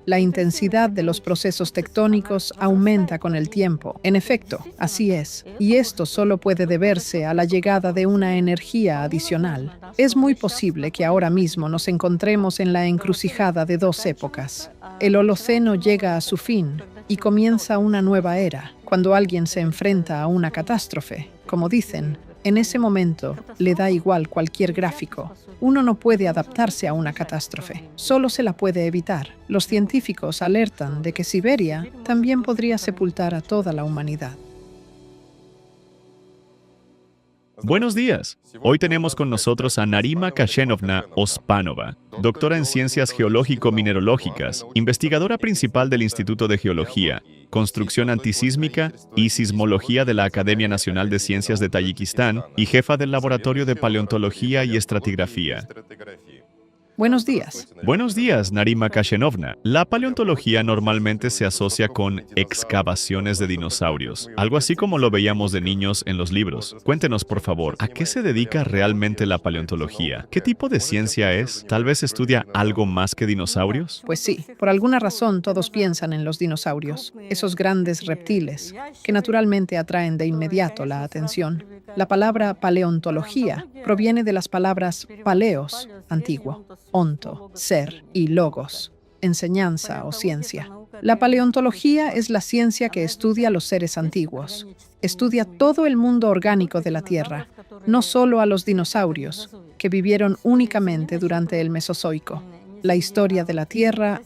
La intensidad de los procesos tectónicos aumenta con el tiempo. En efecto, así es. Y esto solo puede deberse a la llegada de una energía adicional. Es muy posible que ahora mismo nos encontremos en la encrucijada de dos épocas. El Holoceno llega a su fin y comienza una nueva era, cuando alguien se enfrenta a una catástrofe. Como dicen, en ese momento le da igual cualquier gráfico. Uno no puede adaptarse a una catástrofe, solo se la puede evitar. Los científicos alertan de que Siberia también podría sepultar a toda la humanidad. Buenos días. Hoy tenemos con nosotros a Narima Kashenovna Ospanova, doctora en Ciencias Geológico-Mineralógicas, investigadora principal del Instituto de Geología, Construcción Antisísmica y Sismología de la Academia Nacional de Ciencias de Tayikistán y jefa del Laboratorio de Paleontología y Estratigrafía. Buenos días. Buenos días, Narima Kashenovna. La paleontología normalmente se asocia con excavaciones de dinosaurios, algo así como lo veíamos de niños en los libros. Cuéntenos, por favor, ¿a qué se dedica realmente la paleontología? ¿Qué tipo de ciencia es? ¿Tal vez estudia algo más que dinosaurios? Pues sí, por alguna razón todos piensan en los dinosaurios, esos grandes reptiles, que naturalmente atraen de inmediato la atención. La palabra paleontología proviene de las palabras paleos, antiguo, onto, ser, y logos, enseñanza o ciencia. La paleontología es la ciencia que estudia los seres antiguos. Estudia todo el mundo orgánico de la Tierra, no solo a los dinosaurios, que vivieron únicamente durante el Mesozoico. La historia de la Tierra,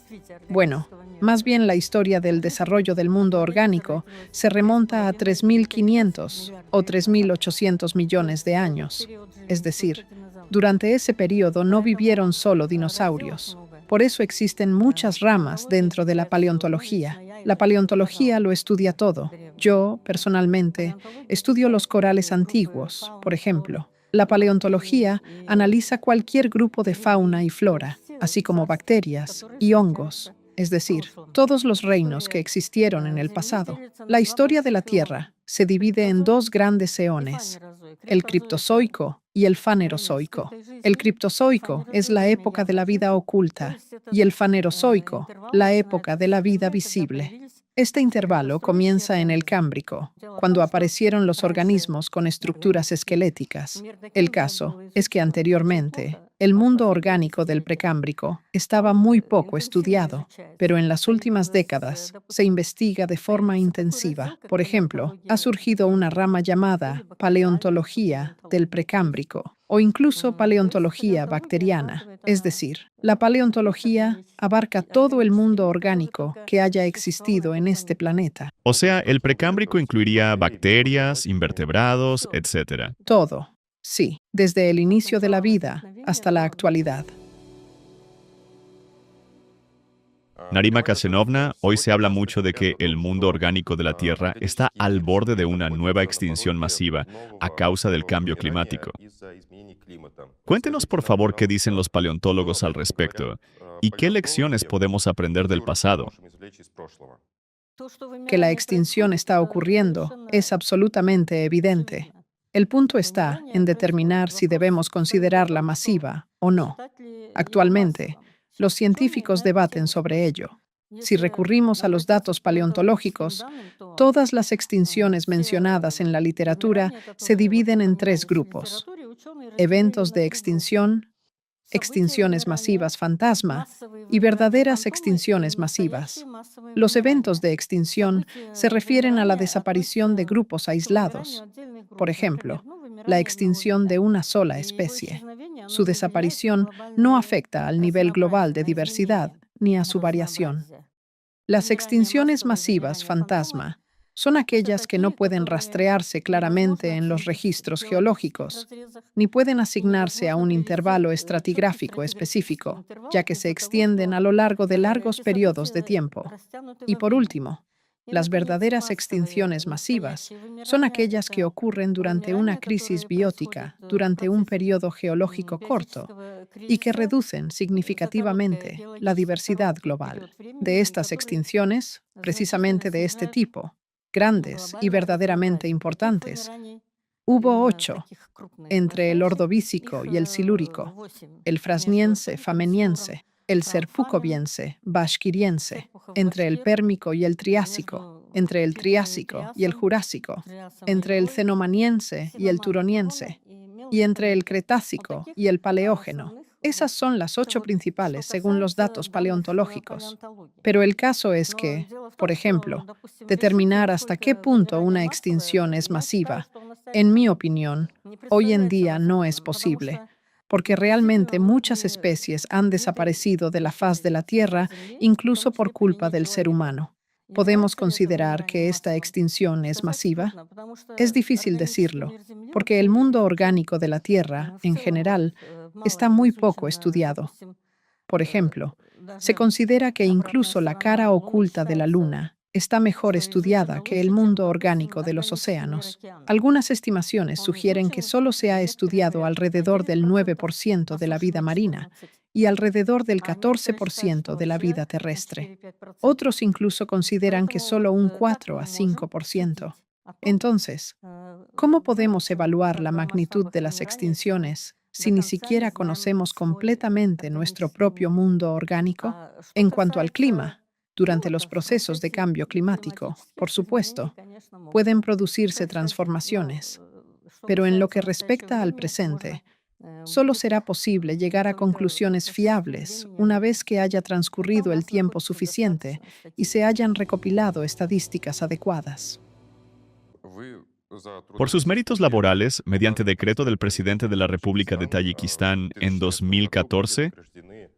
bueno, más bien la historia del desarrollo del mundo orgánico, se remonta a 3.500 o 3.800 millones de años. Es decir, durante ese periodo no vivieron solo dinosaurios. Por eso existen muchas ramas dentro de la paleontología. La paleontología lo estudia todo. Yo, personalmente, estudio los corales antiguos, por ejemplo. La paleontología analiza cualquier grupo de fauna y flora, así como bacterias y hongos, es decir, todos los reinos que existieron en el pasado. La historia de la Tierra se divide en dos grandes eones, el Criptozoico y el Fanerozoico. El Criptozoico es la época de la vida oculta y el Fanerozoico, la época de la vida visible. Este intervalo comienza en el Cámbrico, cuando aparecieron los organismos con estructuras esqueléticas. El caso es que anteriormente, el mundo orgánico del Precámbrico estaba muy poco estudiado, pero en las últimas décadas se investiga de forma intensiva. Por ejemplo, ha surgido una rama llamada paleontología del Precámbrico o incluso paleontología bacteriana. Es decir, la paleontología abarca todo el mundo orgánico que haya existido en este planeta. O sea, el precámbrico incluiría bacterias, invertebrados, etc. Todo, sí, desde el inicio de la vida hasta la actualidad. Narima Kashenovna, hoy se habla mucho de que el mundo orgánico de la Tierra está al borde de una nueva extinción masiva a causa del cambio climático. Cuéntenos, por favor, qué dicen los paleontólogos al respecto y qué lecciones podemos aprender del pasado. Que la extinción está ocurriendo es absolutamente evidente. El punto está en determinar si debemos considerarla masiva o no. Actualmente, los científicos debaten sobre ello. Si recurrimos a los datos paleontológicos, todas las extinciones mencionadas en la literatura se dividen en tres grupos: eventos de extinción, extinciones masivas fantasma y verdaderas extinciones masivas. Los eventos de extinción se refieren a la desaparición de grupos aislados. Por ejemplo, la extinción de una sola especie. Su desaparición no afecta al nivel global de diversidad ni a su variación. Las extinciones masivas fantasma son aquellas que no pueden rastrearse claramente en los registros geológicos, ni pueden asignarse a un intervalo estratigráfico específico, ya que se extienden a lo largo de largos periodos de tiempo. Y por último, las verdaderas extinciones masivas son aquellas que ocurren durante una crisis biótica, durante un periodo geológico corto, y que reducen significativamente la diversidad global. De estas extinciones, precisamente de este tipo, grandes y verdaderamente importantes, hubo 8, entre el Ordovícico y el Silúrico, el Frasniense fameniense, el Serpukoviense, Bashkiriense, entre el Pérmico y el Triásico, entre el Triásico y el Jurásico, entre el Cenomaniense y el Turoniense, y entre el Cretácico y el Paleógeno. Esas son las 8 principales según los datos paleontológicos. Pero el caso es que, por ejemplo, determinar hasta qué punto una extinción es masiva, en mi opinión, hoy en día no es posible, porque realmente muchas especies han desaparecido de la faz de la Tierra, incluso por culpa del ser humano. ¿Podemos considerar que esta extinción es masiva? Es difícil decirlo, porque el mundo orgánico de la Tierra, en general, está muy poco estudiado. Por ejemplo, se considera que incluso la cara oculta de la Luna está mejor estudiada que el mundo orgánico de los océanos. Algunas estimaciones sugieren que solo se ha estudiado alrededor del 9% de la vida marina y alrededor del 14% de la vida terrestre. Otros incluso consideran que solo un 4 a 5%. Entonces, ¿cómo podemos evaluar la magnitud de las extinciones si ni siquiera conocemos completamente nuestro propio mundo orgánico? En cuanto al clima, durante los procesos de cambio climático, por supuesto, pueden producirse transformaciones, pero en lo que respecta al presente, solo será posible llegar a conclusiones fiables una vez que haya transcurrido el tiempo suficiente y se hayan recopilado estadísticas adecuadas. Por sus méritos laborales, mediante decreto del presidente de la República de Tayikistán en 2014,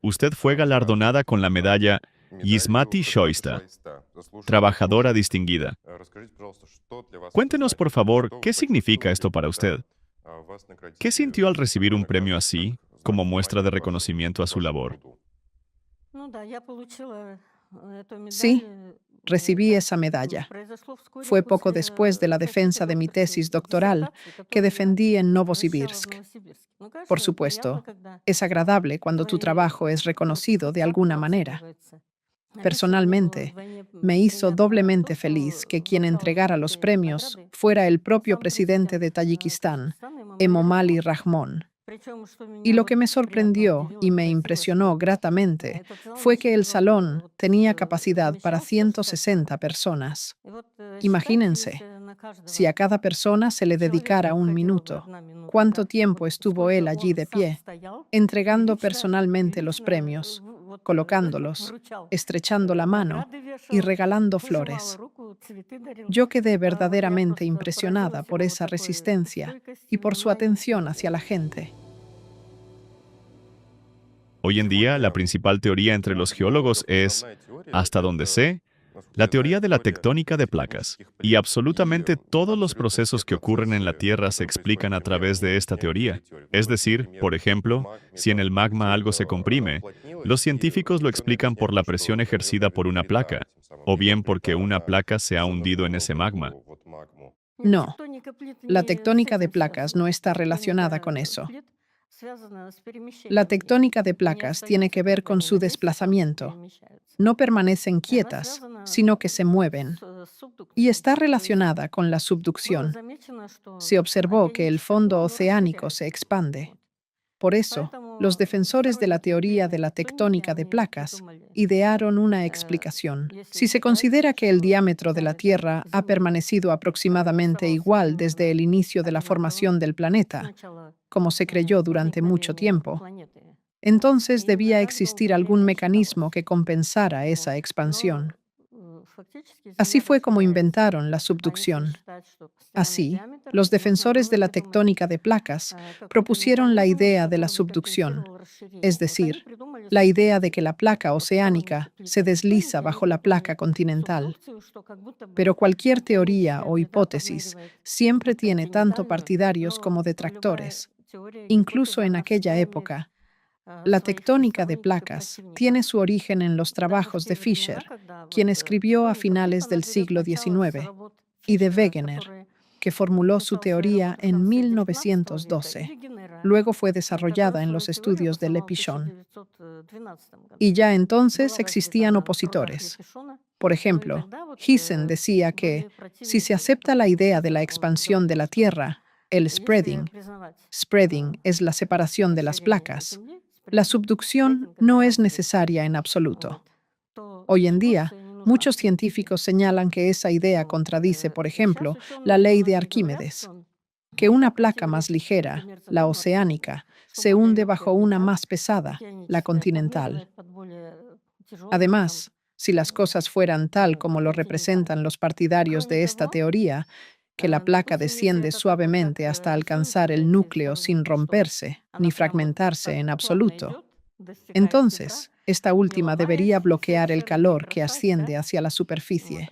usted fue galardonada con la medalla Yismati Shoista, trabajadora distinguida. Cuéntenos, por favor, ¿qué significa esto para usted? ¿Qué sintió al recibir un premio así, como muestra de reconocimiento a su labor? Sí, recibí esa medalla. Fue poco después de la defensa de mi tesis doctoral que defendí en Novosibirsk. Por supuesto, es agradable cuando tu trabajo es reconocido de alguna manera. Personalmente, me hizo doblemente feliz que quien entregara los premios fuera el propio presidente de Tayikistán, Emomali Rahmon. Y lo que me sorprendió y me impresionó gratamente fue que el salón tenía capacidad para 160 personas. Imagínense, si a cada persona se le dedicara un minuto, ¿cuánto tiempo estuvo él allí de pie, entregando personalmente los premios, colocándolos, estrechando la mano y regalando flores? Yo quedé verdaderamente impresionada por esa resistencia y por su atención hacia la gente. Hoy en día, la principal teoría entre los geólogos es, hasta donde sé, la teoría de la tectónica de placas. Y absolutamente todos los procesos que ocurren en la Tierra se explican a través de esta teoría. Es decir, por ejemplo, si en el magma algo se comprime, los científicos lo explican por la presión ejercida por una placa, o bien porque una placa se ha hundido en ese magma. No, la tectónica de placas no está relacionada con eso. La tectónica de placas tiene que ver con su desplazamiento. No permanecen quietas, sino que se mueven. Y está relacionada con la subducción. Se observó que el fondo oceánico se expande. Por eso, los defensores de la teoría de la tectónica de placas idearon una explicación. Si se considera que el diámetro de la Tierra ha permanecido aproximadamente igual desde el inicio de la formación del planeta, como se creyó durante mucho tiempo, entonces debía existir algún mecanismo que compensara esa expansión. Así fue como inventaron la subducción. Así, los defensores de la tectónica de placas propusieron la idea de la subducción, es decir, la idea de que la placa oceánica se desliza bajo la placa continental. Pero cualquier teoría o hipótesis siempre tiene tanto partidarios como detractores. Incluso en aquella época, la tectónica de placas tiene su origen en los trabajos de Fischer, quien escribió a finales del siglo XIX, y de Wegener, que formuló su teoría en 1912. Luego fue desarrollada en los estudios de Le Pichon. Y ya entonces existían opositores. Por ejemplo, Hyssen decía que, si se acepta la idea de la expansión de la Tierra, el spreading es la separación de las placas, La subducción no es necesaria en absoluto. Hoy en día, muchos científicos señalan que esa idea contradice, por ejemplo, la ley de Arquímedes, que una placa más ligera, la oceánica, se hunde bajo una más pesada, la continental. Además, si las cosas fueran tal como lo representan los partidarios de esta teoría, que la placa desciende suavemente hasta alcanzar el núcleo sin romperse ni fragmentarse en absoluto, entonces, esta última debería bloquear el calor que asciende hacia la superficie,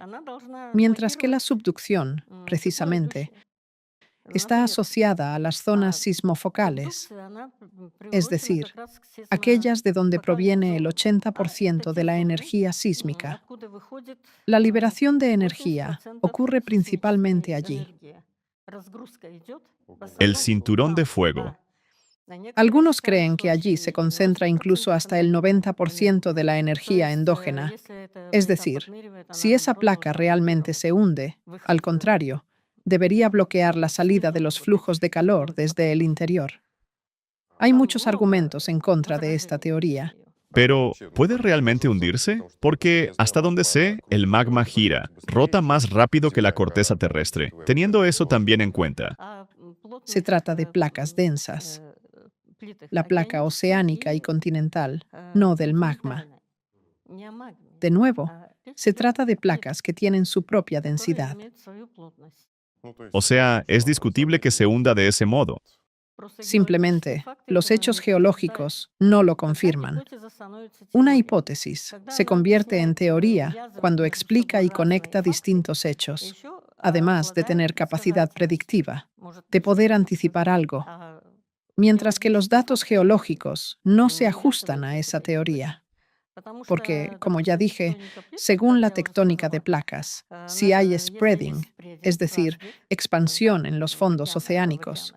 mientras que la subducción, precisamente, está asociada a las zonas sismofocales, es decir, aquellas de donde proviene el 80% de la energía sísmica. La liberación de energía ocurre principalmente allí. El cinturón de fuego. Algunos creen que allí se concentra incluso hasta el 90% de la energía endógena. Es decir, si esa placa realmente se hunde, al contrario, debería bloquear la salida de los flujos de calor desde el interior. Hay muchos argumentos en contra de esta teoría. Pero, ¿puede realmente hundirse? Porque, hasta donde sé, el magma gira, rota más rápido que la corteza terrestre. Teniendo eso también en cuenta, Se trata de placas densas, la placa oceánica y continental, no del magma. De nuevo, se trata de placas que tienen su propia densidad. o sea, es discutible que se hunda de ese modo. Simplemente, los hechos geológicos no lo confirman. Una hipótesis se convierte en teoría cuando explica y conecta distintos hechos, además de tener capacidad predictiva, de poder anticipar algo, mientras que los datos geológicos no se ajustan a esa teoría. Porque, como ya dije, según la tectónica de placas, si hay spreading, es decir, expansión en los fondos oceánicos,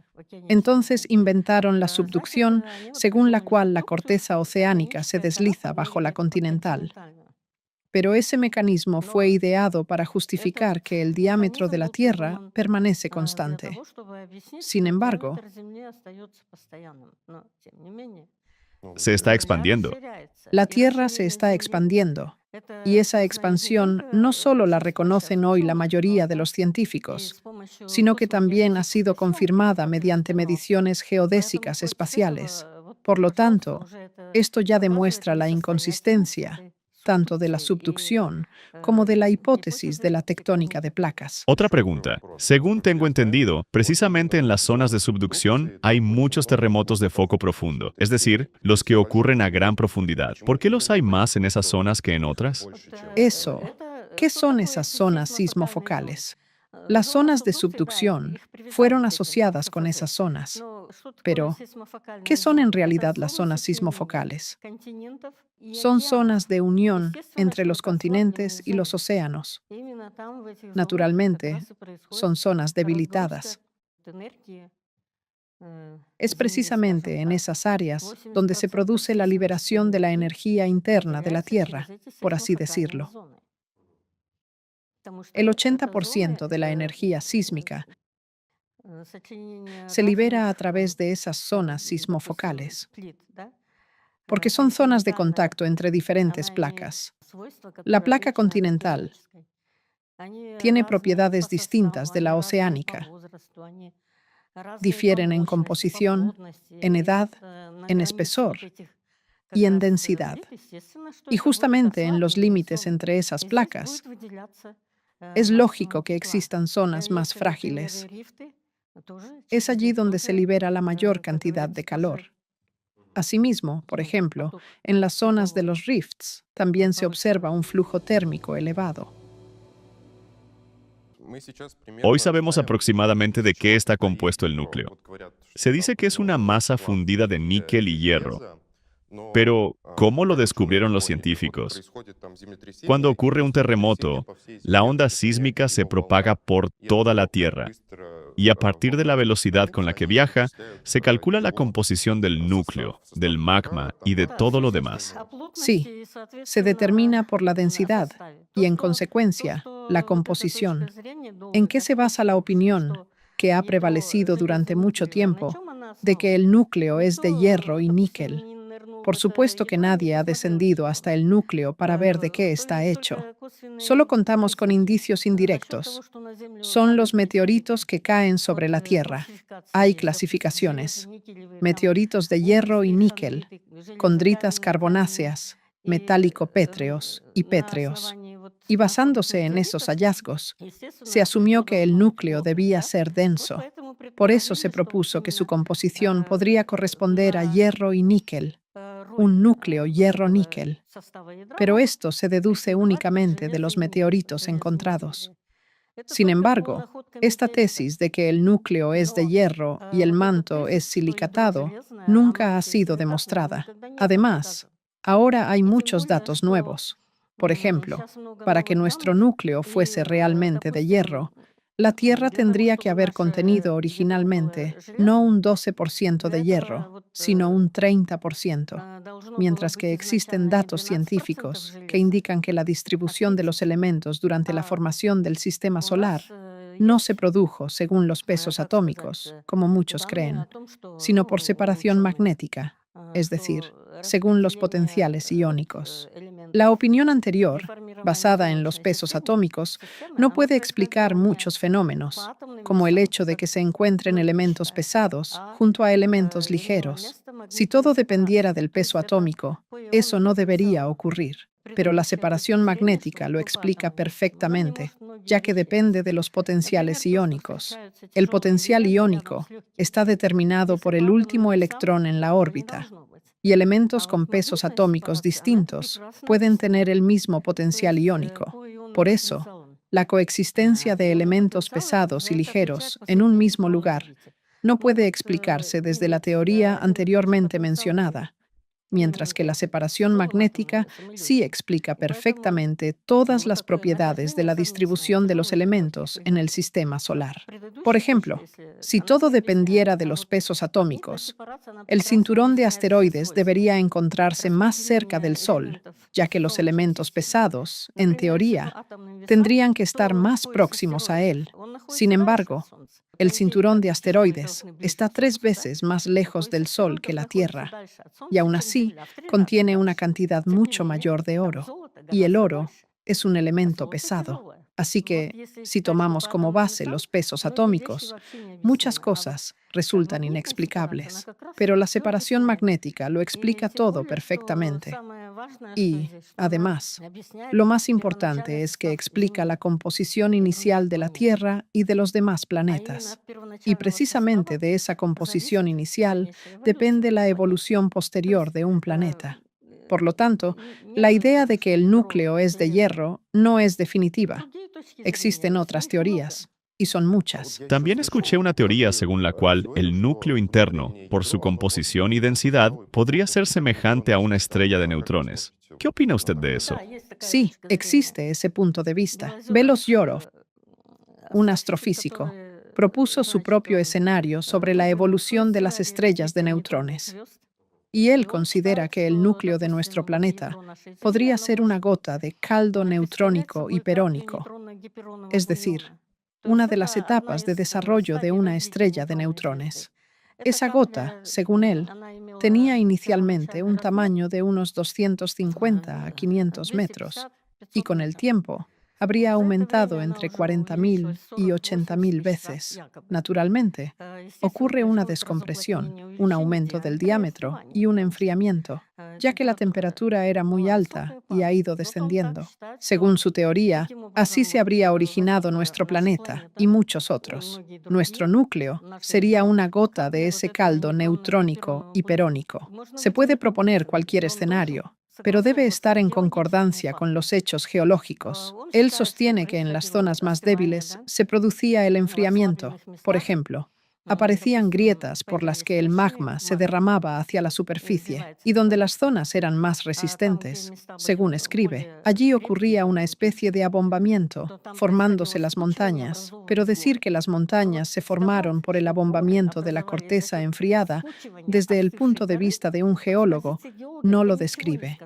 entonces inventaron la subducción, según la cual la corteza oceánica se desliza bajo la continental. Pero ese mecanismo fue ideado para justificar que el diámetro de la Tierra permanece constante. Sin embargo, Se está expandiendo. la Tierra se está expandiendo, y esa expansión no solo la reconocen hoy la mayoría de los científicos, sino que también ha sido confirmada mediante mediciones geodésicas espaciales. Por lo tanto, esto ya demuestra la inconsistencia tanto de la subducción como de la hipótesis de la tectónica de placas. Otra pregunta. Según tengo entendido, precisamente en las zonas de subducción hay muchos terremotos de foco profundo, es decir, los que ocurren a gran profundidad. ¿Por qué los hay más en esas zonas que en otras? Eso, ¿qué son esas zonas sismofocales? Las zonas de subducción fueron asociadas con esas zonas. Pero, ¿qué son en realidad las zonas sismofocales? Son zonas de unión entre los continentes y los océanos. Naturalmente, son zonas debilitadas. Es precisamente en esas áreas donde se produce la liberación de la energía interna de la Tierra, por así decirlo. El 80% de la energía sísmica se libera a través de esas zonas sismofocales, porque son zonas de contacto entre diferentes placas. La placa continental tiene propiedades distintas de la oceánica. Difieren en composición, en edad, en espesor y en densidad. Y justamente en los límites entre esas placas, es lógico que existan zonas más frágiles. Es allí donde se libera la mayor cantidad de calor. Asimismo, por ejemplo, en las zonas de los rifts también se observa un flujo térmico elevado. Hoy sabemos aproximadamente de qué está compuesto el núcleo. Se dice que es una masa fundida de níquel y hierro. Pero, ¿cómo lo descubrieron los científicos? Cuando ocurre un terremoto, la onda sísmica se propaga por toda la Tierra. Y a partir de la velocidad con la que viaja, se calcula la composición del núcleo, del magma y de todo lo demás. Sí, se determina por la densidad y, en consecuencia, la composición. ¿En qué se basa la opinión que ha prevalecido durante mucho tiempo de que el núcleo es de hierro y níquel? Por supuesto que nadie ha descendido hasta el núcleo para ver de qué está hecho. Solo contamos con indicios indirectos. Son los meteoritos que caen sobre la Tierra. Hay clasificaciones: meteoritos de hierro y níquel, condritas carbonáceas, metálico-pétreos y pétreos. Y basándose en esos hallazgos, se asumió que el núcleo debía ser denso. Por eso se propuso que su composición podría corresponder a hierro y níquel, un núcleo hierro-níquel. Pero esto se deduce únicamente de los meteoritos encontrados. Sin embargo, esta tesis de que el núcleo es de hierro y el manto es silicatado nunca ha sido demostrada. Además, ahora hay muchos datos nuevos. Por ejemplo, para que nuestro núcleo fuese realmente de hierro, la Tierra tendría que haber contenido originalmente no un 12% de hierro, sino un 30%, mientras que existen datos científicos que indican que la distribución de los elementos durante la formación del sistema solar no se produjo según los pesos atómicos, como muchos creen, sino por separación magnética, es decir, según los potenciales iónicos. La opinión anterior, basada en los pesos atómicos, no puede explicar muchos fenómenos, como el hecho de que se encuentren elementos pesados junto a elementos ligeros. Si todo dependiera del peso atómico, eso no debería ocurrir, pero la separación magnética lo explica perfectamente, ya que depende de los potenciales iónicos. El potencial iónico está determinado por el último electrón en la órbita, y elementos con pesos atómicos distintos pueden tener el mismo potencial iónico. Por eso, la coexistencia de elementos pesados y ligeros en un mismo lugar no puede explicarse desde la teoría anteriormente mencionada, mientras que la separación magnética sí explica perfectamente todas las propiedades de la distribución de los elementos en el sistema solar. Por ejemplo, si todo dependiera de los pesos atómicos, el cinturón de asteroides debería encontrarse más cerca del Sol, ya que los elementos pesados, en teoría, tendrían que estar más próximos a él. Sin embargo, el cinturón de asteroides está 3 veces más lejos del Sol que la Tierra, y aún así contiene una cantidad mucho mayor de oro, y el oro es un elemento pesado. Así que, si tomamos como base los pesos atómicos, muchas cosas resultan inexplicables, pero la separación magnética lo explica todo perfectamente. Y, además, lo más importante es que explica la composición inicial de la Tierra y de los demás planetas. Y precisamente de esa composición inicial depende la evolución posterior de un planeta. Por lo tanto, la idea de que el núcleo es de hierro no es definitiva. Existen otras teorías, y son muchas. También escuché una teoría según la cual el núcleo interno, por su composición y densidad, podría ser semejante a una estrella de neutrones. ¿Qué opina usted de eso? Sí, existe ese punto de vista. Velos-Yorov, un astrofísico, propuso su propio escenario sobre la evolución de las estrellas de neutrones. Y él considera que el núcleo de nuestro planeta podría ser una gota de caldo neutrónico hiperónico, es decir, una de las etapas de desarrollo de una estrella de neutrones. Esa gota, según él, tenía inicialmente un tamaño de unos 250 a 500 metros y con el tiempo habría aumentado entre 40.000 y 80.000 veces. Naturalmente, ocurre una descompresión, un aumento del diámetro y un enfriamiento, ya que la temperatura era muy alta y ha ido descendiendo. Según su teoría, así se habría originado nuestro planeta y muchos otros. Nuestro núcleo sería una gota de ese caldo neutrónico hiperónico. Se puede proponer cualquier escenario, pero debe estar en concordancia con los hechos geológicos. Él sostiene que en las zonas más débiles se producía el enfriamiento. Por ejemplo, aparecían grietas por las que el magma se derramaba hacia la superficie y donde las zonas eran más resistentes. Según escribe, allí ocurría una especie de abombamiento, formándose las montañas, pero decir que las montañas se formaron por el abombamiento de la corteza enfriada, desde el punto de vista de un geólogo, no lo describe.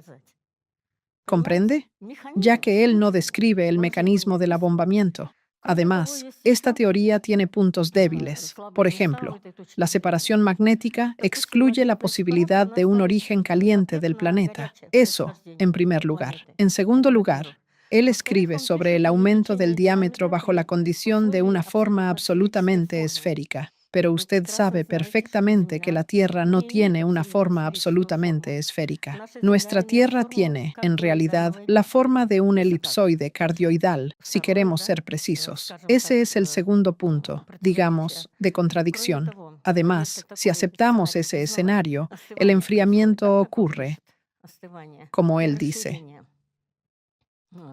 ¿Comprende? Ya que él no describe el mecanismo del abombamiento. Además, esta teoría tiene puntos débiles. Por ejemplo, la separación magnética excluye la posibilidad de un origen caliente del planeta. Eso, en primer lugar. En segundo lugar, él escribe sobre el aumento del diámetro bajo la condición de una forma absolutamente esférica. Pero usted sabe perfectamente que la Tierra no tiene una forma absolutamente esférica. Nuestra Tierra tiene, en realidad, la forma de un elipsoide cardioidal, si queremos ser precisos. Ese es el segundo punto, digamos, de contradicción. Además, si aceptamos ese escenario, el enfriamiento ocurre, como él dice,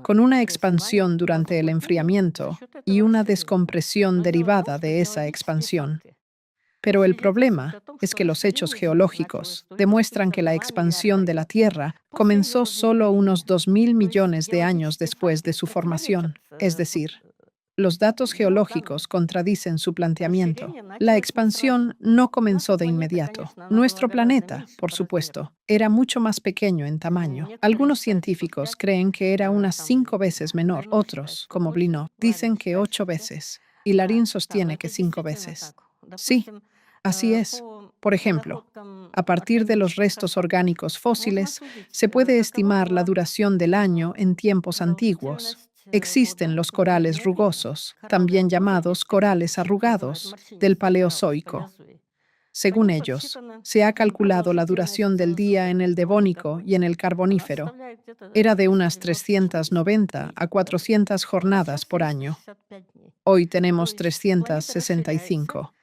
con una expansión durante el enfriamiento y una descompresión derivada de esa expansión. Pero el problema es que los hechos geológicos demuestran que la expansión de la Tierra comenzó solo unos 2.000 millones de años después de su formación. Es decir, los datos geológicos contradicen su planteamiento. La expansión no comenzó de inmediato. Nuestro planeta, por supuesto, era mucho más pequeño en tamaño. Algunos científicos creen que era unas 5 veces menor. Otros, como Blinov, dicen que 8 veces. Y Larín sostiene que 5 veces. Sí, así es. Por ejemplo, a partir de los restos orgánicos fósiles, se puede estimar la duración del año en tiempos antiguos. Existen los corales rugosos, también llamados corales arrugados, del Paleozoico. Según ellos, se ha calculado la duración del día en el Devónico y en el Carbonífero. Era de unas 390 a 400 jornadas por año. Hoy tenemos 365.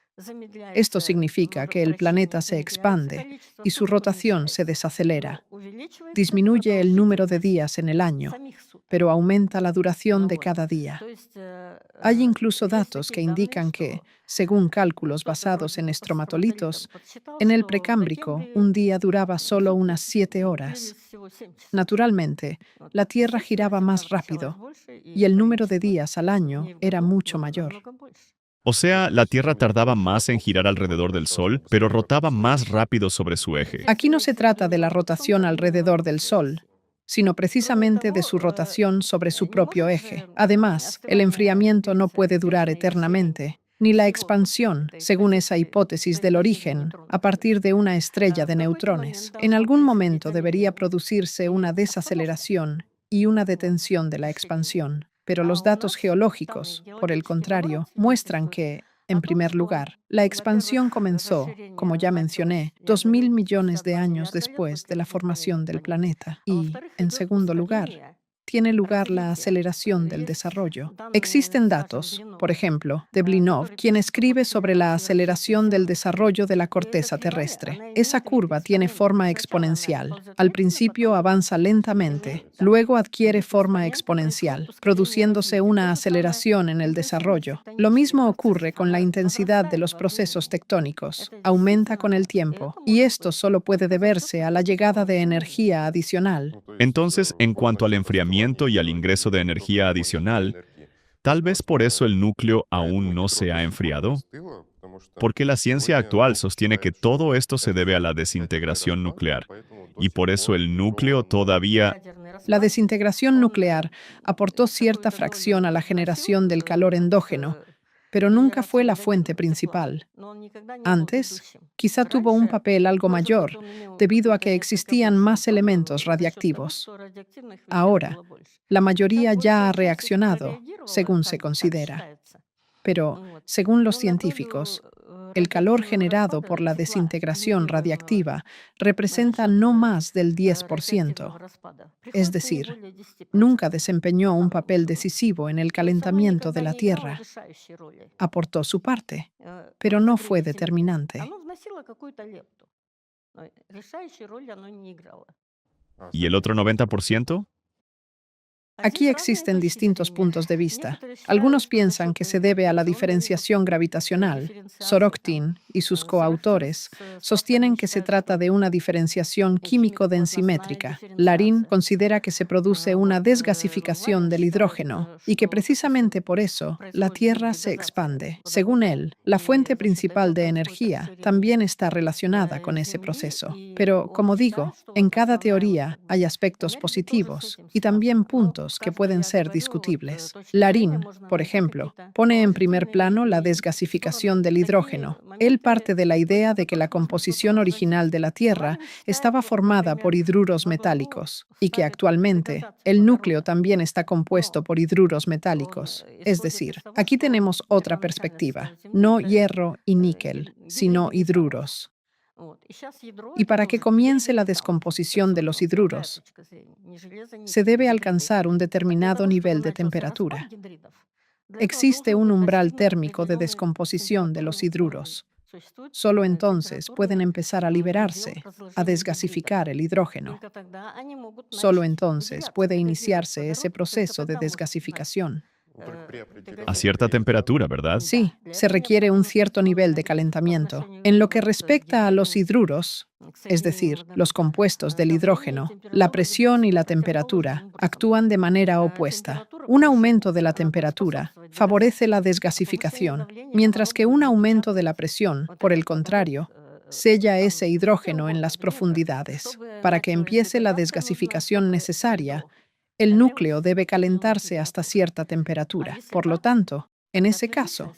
Esto significa que el planeta se expande y su rotación se desacelera. Disminuye el número de días en el año, pero aumenta la duración de cada día. Hay incluso datos que indican que, según cálculos basados en estromatolitos, en el Precámbrico un día duraba solo unas 7 horas. Naturalmente, la Tierra giraba más rápido y el número de días al año era mucho mayor. O sea, la Tierra tardaba más en girar alrededor del Sol, pero rotaba más rápido sobre su eje. Aquí no se trata de la rotación alrededor del Sol, sino precisamente de su rotación sobre su propio eje. Además, el enfriamiento no puede durar eternamente, ni la expansión, según esa hipótesis del origen, a partir de una estrella de neutrones. En algún momento debería producirse una desaceleración y una detención de la expansión. Pero los datos geológicos, por el contrario, muestran que, en primer lugar, la expansión comenzó, como ya mencioné, 2.000 millones de años después de la formación del planeta. Y, en segundo lugar, tiene lugar la aceleración del desarrollo. Existen datos, por ejemplo, de Blinov, quien escribe sobre la aceleración del desarrollo de la corteza terrestre. Esa curva tiene forma exponencial. Al principio avanza lentamente, luego adquiere forma exponencial, produciéndose una aceleración en el desarrollo. Lo mismo ocurre con la intensidad de los procesos tectónicos. Aumenta con el tiempo, y esto solo puede deberse a la llegada de energía adicional. Entonces, en cuanto al enfriamiento y al ingreso de energía adicional, tal vez por eso el núcleo aún no se ha enfriado. Porque la ciencia actual sostiene que todo esto se debe a la desintegración nuclear, y por eso el núcleo todavía... La desintegración nuclear aportó cierta fracción a la generación del calor endógeno, pero nunca fue la fuente principal. Antes, quizá tuvo un papel algo mayor, debido a que existían más elementos radiactivos. Ahora, la mayoría ya ha reaccionado, según se considera. Pero, según los científicos, el calor generado por la desintegración radiactiva representa no más del 10%. Es decir, nunca desempeñó un papel decisivo en el calentamiento de la Tierra. Aportó su parte, pero no fue determinante. ¿Y el otro 90%? Aquí existen distintos puntos de vista. Algunos piensan que se debe a la diferenciación gravitacional. Sorokin y sus coautores sostienen que se trata de una diferenciación químico-densimétrica. Larín considera que se produce una desgasificación del hidrógeno y que precisamente por eso la Tierra se expande. Según él, la fuente principal de energía también está relacionada con ese proceso. Pero, como digo, en cada teoría hay aspectos positivos y también puntos aspectos que pueden ser discutibles. Larín, por ejemplo, pone en primer plano la desgasificación del hidrógeno. Él parte de la idea de que la composición original de la Tierra estaba formada por hidruros metálicos y que actualmente el núcleo también está compuesto por hidruros metálicos. Es decir, aquí tenemos otra perspectiva, no hierro y níquel, sino hidruros. Y para que comience la descomposición de los hidruros, se debe alcanzar un determinado nivel de temperatura. Existe un umbral térmico de descomposición de los hidruros. Solo entonces pueden empezar a liberarse, a desgasificar el hidrógeno. Solo entonces puede iniciarse ese proceso de desgasificación. A cierta temperatura, ¿verdad? Sí, se requiere un cierto nivel de calentamiento. En lo que respecta a los hidruros, es decir, los compuestos del hidrógeno, la presión y la temperatura actúan de manera opuesta. Un aumento de la temperatura favorece la desgasificación, mientras que un aumento de la presión, por el contrario, sella ese hidrógeno en las profundidades. Para que empiece la desgasificación necesaria, el núcleo debe calentarse hasta cierta temperatura. Por lo tanto, en ese caso,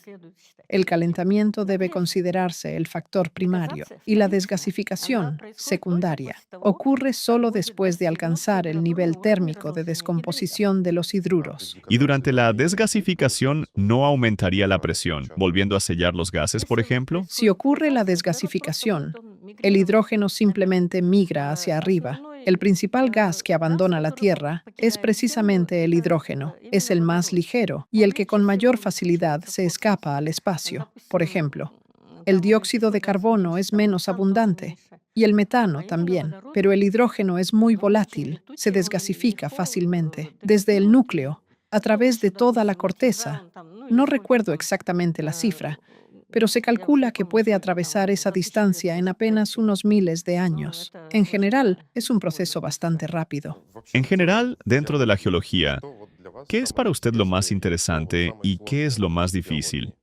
el calentamiento debe considerarse el factor primario y la desgasificación secundaria. Ocurre solo después de alcanzar el nivel térmico de descomposición de los hidruros. Y durante la desgasificación no aumentaría la presión, volviendo a sellar los gases, por ejemplo. Si ocurre la desgasificación, el hidrógeno simplemente migra hacia arriba. El principal gas que abandona la Tierra es precisamente el hidrógeno. Es el más ligero y el que con mayor facilidad se escapa al espacio. Por ejemplo, el dióxido de carbono es menos abundante y el metano también, pero el hidrógeno es muy volátil, se desgasifica fácilmente desde el núcleo, a través de toda la corteza. No recuerdo exactamente la cifra, pero se calcula que puede atravesar esa distancia en apenas unos miles de años. En general, es un proceso bastante rápido. En general, dentro de la geología, ¿qué es para usted lo más interesante y qué es lo más difícil?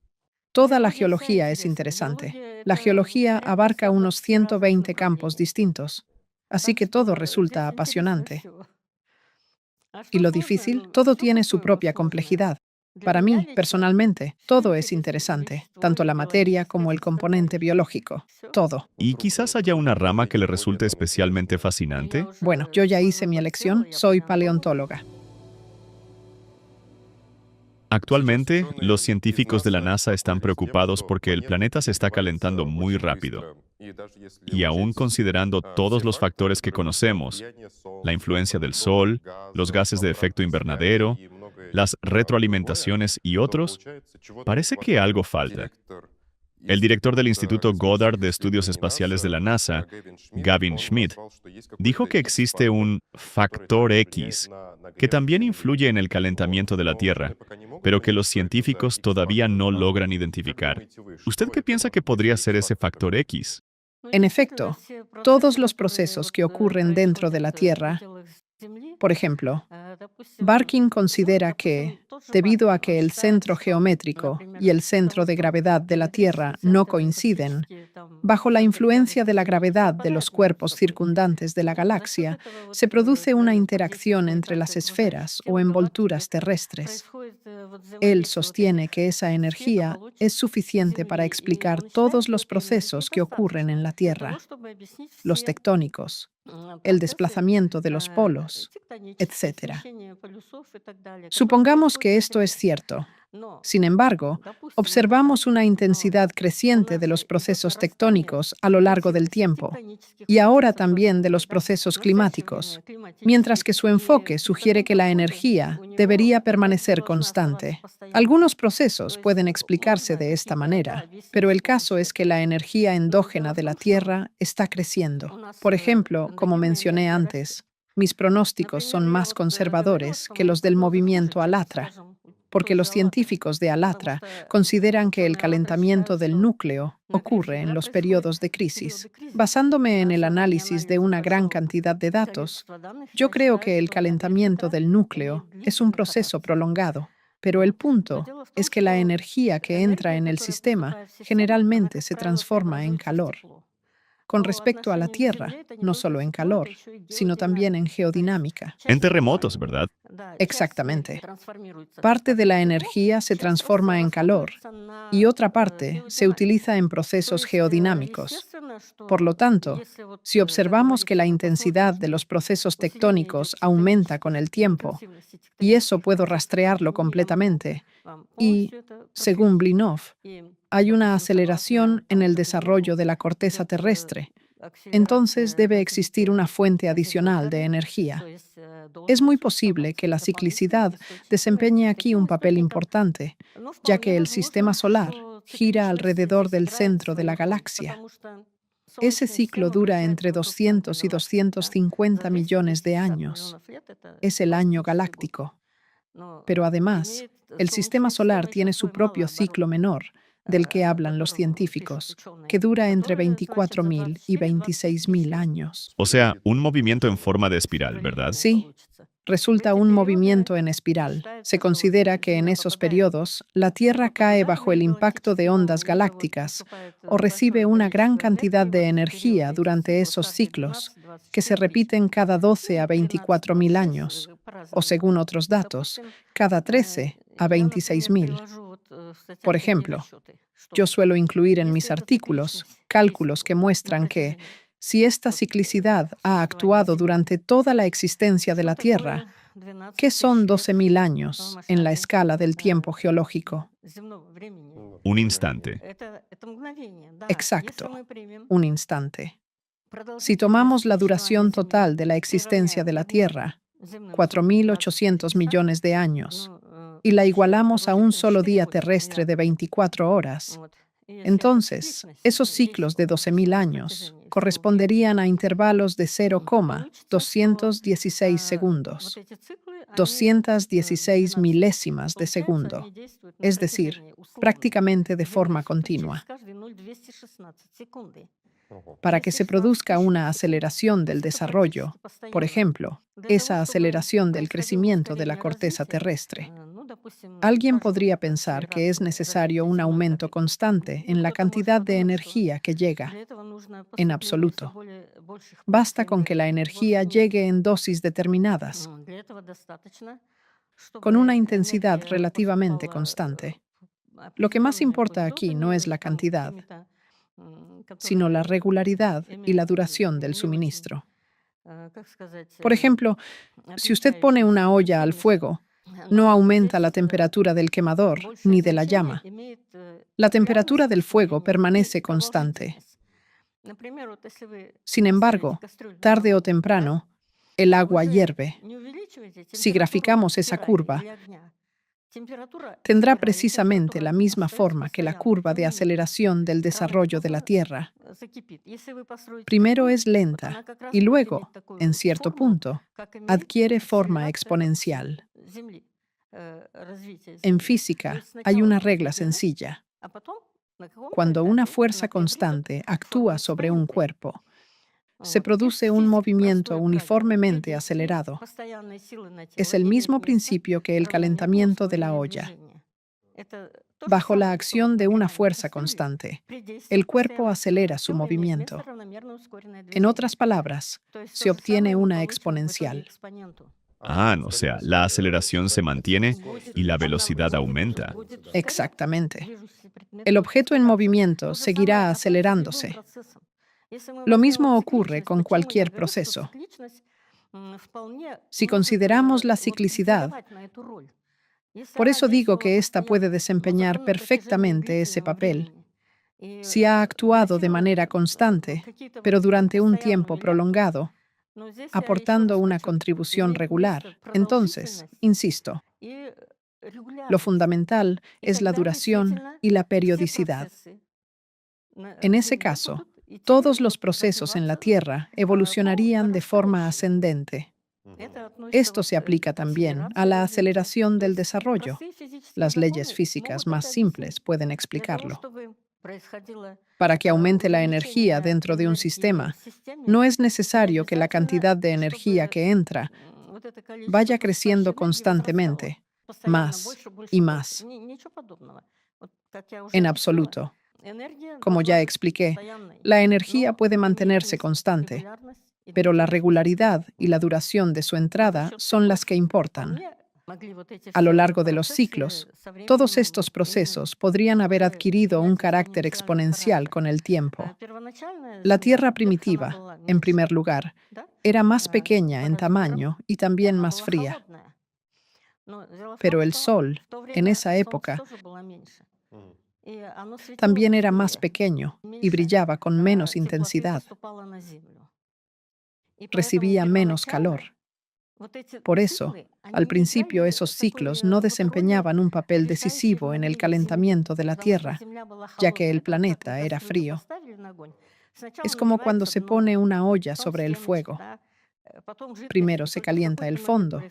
Toda la geología es interesante. La geología abarca unos 120 campos distintos, así que todo resulta apasionante. ¿Y lo difícil? Todo tiene su propia complejidad. Para mí, personalmente, todo es interesante, tanto la materia como el componente biológico, todo. ¿Y quizás haya una rama que le resulte especialmente fascinante? Bueno, yo ya hice mi elección, soy paleontóloga. Actualmente, los científicos de la NASA están preocupados porque el planeta se está calentando muy rápido. Y aún considerando todos los factores que conocemos, la influencia del Sol, los gases de efecto invernadero, las retroalimentaciones y otros, parece que algo falta. El director del Instituto Goddard de Estudios Espaciales de la NASA, Gavin Schmidt, dijo que existe un factor X que también influye en el calentamiento de la Tierra, pero que los científicos todavía no logran identificar. ¿Usted qué piensa que podría ser ese factor X? En efecto, todos los procesos que ocurren dentro de la Tierra, por ejemplo, Barkin considera que, debido a que el centro geométrico y el centro de gravedad de la Tierra no coinciden, bajo la influencia de la gravedad de los cuerpos circundantes de la galaxia, se produce una interacción entre las esferas o envolturas terrestres. Él sostiene que esa energía es suficiente para explicar todos los procesos que ocurren en la Tierra, los tectónicos, el desplazamiento de los polos, etc. Supongamos que esto es cierto. Sin embargo, observamos una intensidad creciente de los procesos tectónicos a lo largo del tiempo y ahora también de los procesos climáticos, mientras que su enfoque sugiere que la energía debería permanecer constante. Algunos procesos pueden explicarse de esta manera, pero el caso es que la energía endógena de la Tierra está creciendo. Por ejemplo, como mencioné antes, mis pronósticos son más conservadores que los del movimiento Alatra, porque los científicos de Alatra consideran que el calentamiento del núcleo ocurre en los periodos de crisis. Basándome en el análisis de una gran cantidad de datos, yo creo que el calentamiento del núcleo es un proceso prolongado, pero el punto es que la energía que entra en el sistema generalmente se transforma en calor. con respecto a la Tierra, no solo en calor, sino también en geodinámica. En terremotos, ¿verdad? Exactamente. Parte de la energía se transforma en calor y otra parte se utiliza en procesos geodinámicos. Por lo tanto, si observamos que la intensidad de los procesos tectónicos aumenta con el tiempo, y eso puedo rastrearlo completamente, y, según Blinov, hay una aceleración en el desarrollo de la corteza terrestre, entonces debe existir una fuente adicional de energía. Es muy posible que la ciclicidad desempeñe aquí un papel importante, ya que el sistema solar gira alrededor del centro de la galaxia. Ese ciclo dura entre 200 y 250 millones de años. Es el año galáctico. Pero además, el sistema solar tiene su propio ciclo menor, del que hablan los científicos, que dura entre 24.000 y 26.000 años. O sea, un movimiento en forma de espiral, ¿verdad? Sí, resulta un movimiento en espiral. Se considera que en esos periodos la Tierra cae bajo el impacto de ondas galácticas o recibe una gran cantidad de energía durante esos ciclos, que se repiten cada 12 a 24.000 años, o según otros datos, cada 13 a 26.000. Por ejemplo, yo suelo incluir en mis artículos cálculos que muestran que, si esta ciclicidad ha actuado durante toda la existencia de la Tierra, ¿qué son 12.000 años en la escala del tiempo geológico? Un instante. Exacto, un instante. Si tomamos la duración total de la existencia de la Tierra, 4.800 millones de años, y la igualamos a un solo día terrestre de 24 horas, entonces, esos ciclos de 12.000 años corresponderían a intervalos de 0,216 segundos, 216 milésimas de segundo, es decir, prácticamente de forma continua. Para que se produzca una aceleración del desarrollo, por ejemplo, esa aceleración del crecimiento de la corteza terrestre, alguien podría pensar que es necesario un aumento constante en la cantidad de energía que llega. En absoluto. Basta con que la energía llegue en dosis determinadas, con una intensidad relativamente constante. Lo que más importa aquí no es la cantidad, sino la regularidad y la duración del suministro. Por ejemplo, si usted pone una olla al fuego, no aumenta la temperatura del quemador ni de la llama. La temperatura del fuego permanece constante. Sin embargo, tarde o temprano, el agua hierve. Si graficamos esa curva, tendrá precisamente la misma forma que la curva de aceleración del desarrollo de la Tierra. Primero es lenta y luego, en cierto punto, adquiere forma exponencial. En física hay una regla sencilla. Cuando una fuerza constante actúa sobre un cuerpo, se produce un movimiento uniformemente acelerado. Es el mismo principio que el calentamiento de la olla. Bajo la acción de una fuerza constante, el cuerpo acelera su movimiento. En otras palabras, se obtiene una exponencial. O sea, la aceleración se mantiene y la velocidad aumenta. Exactamente. El objeto en movimiento seguirá acelerándose. Lo mismo ocurre con cualquier proceso. Si consideramos la ciclicidad, por eso digo que ésta puede desempeñar perfectamente ese papel. Si ha actuado de manera constante, pero durante un tiempo prolongado, aportando una contribución regular, entonces, insisto, lo fundamental es la duración y la periodicidad. En ese caso, todos los procesos en la Tierra evolucionarían de forma ascendente. Esto se aplica también a la aceleración del desarrollo. Las leyes físicas más simples pueden explicarlo. Para que aumente la energía dentro de un sistema, no es necesario que la cantidad de energía que entra vaya creciendo constantemente, más y más. En absoluto. Como ya expliqué, la energía puede mantenerse constante, pero la regularidad y la duración de su entrada son las que importan. A lo largo de los ciclos, todos estos procesos podrían haber adquirido un carácter exponencial con el tiempo. La Tierra primitiva, en primer lugar, era más pequeña en tamaño y también más fría. Pero el Sol, en esa época, también era más pequeño y brillaba con menos intensidad. Recibía menos calor. Por eso, al principio esos ciclos no desempeñaban un papel decisivo en el calentamiento de la Tierra, ya que el planeta era frío. Es como cuando se pone una olla sobre el fuego. Primero se calienta el fondo,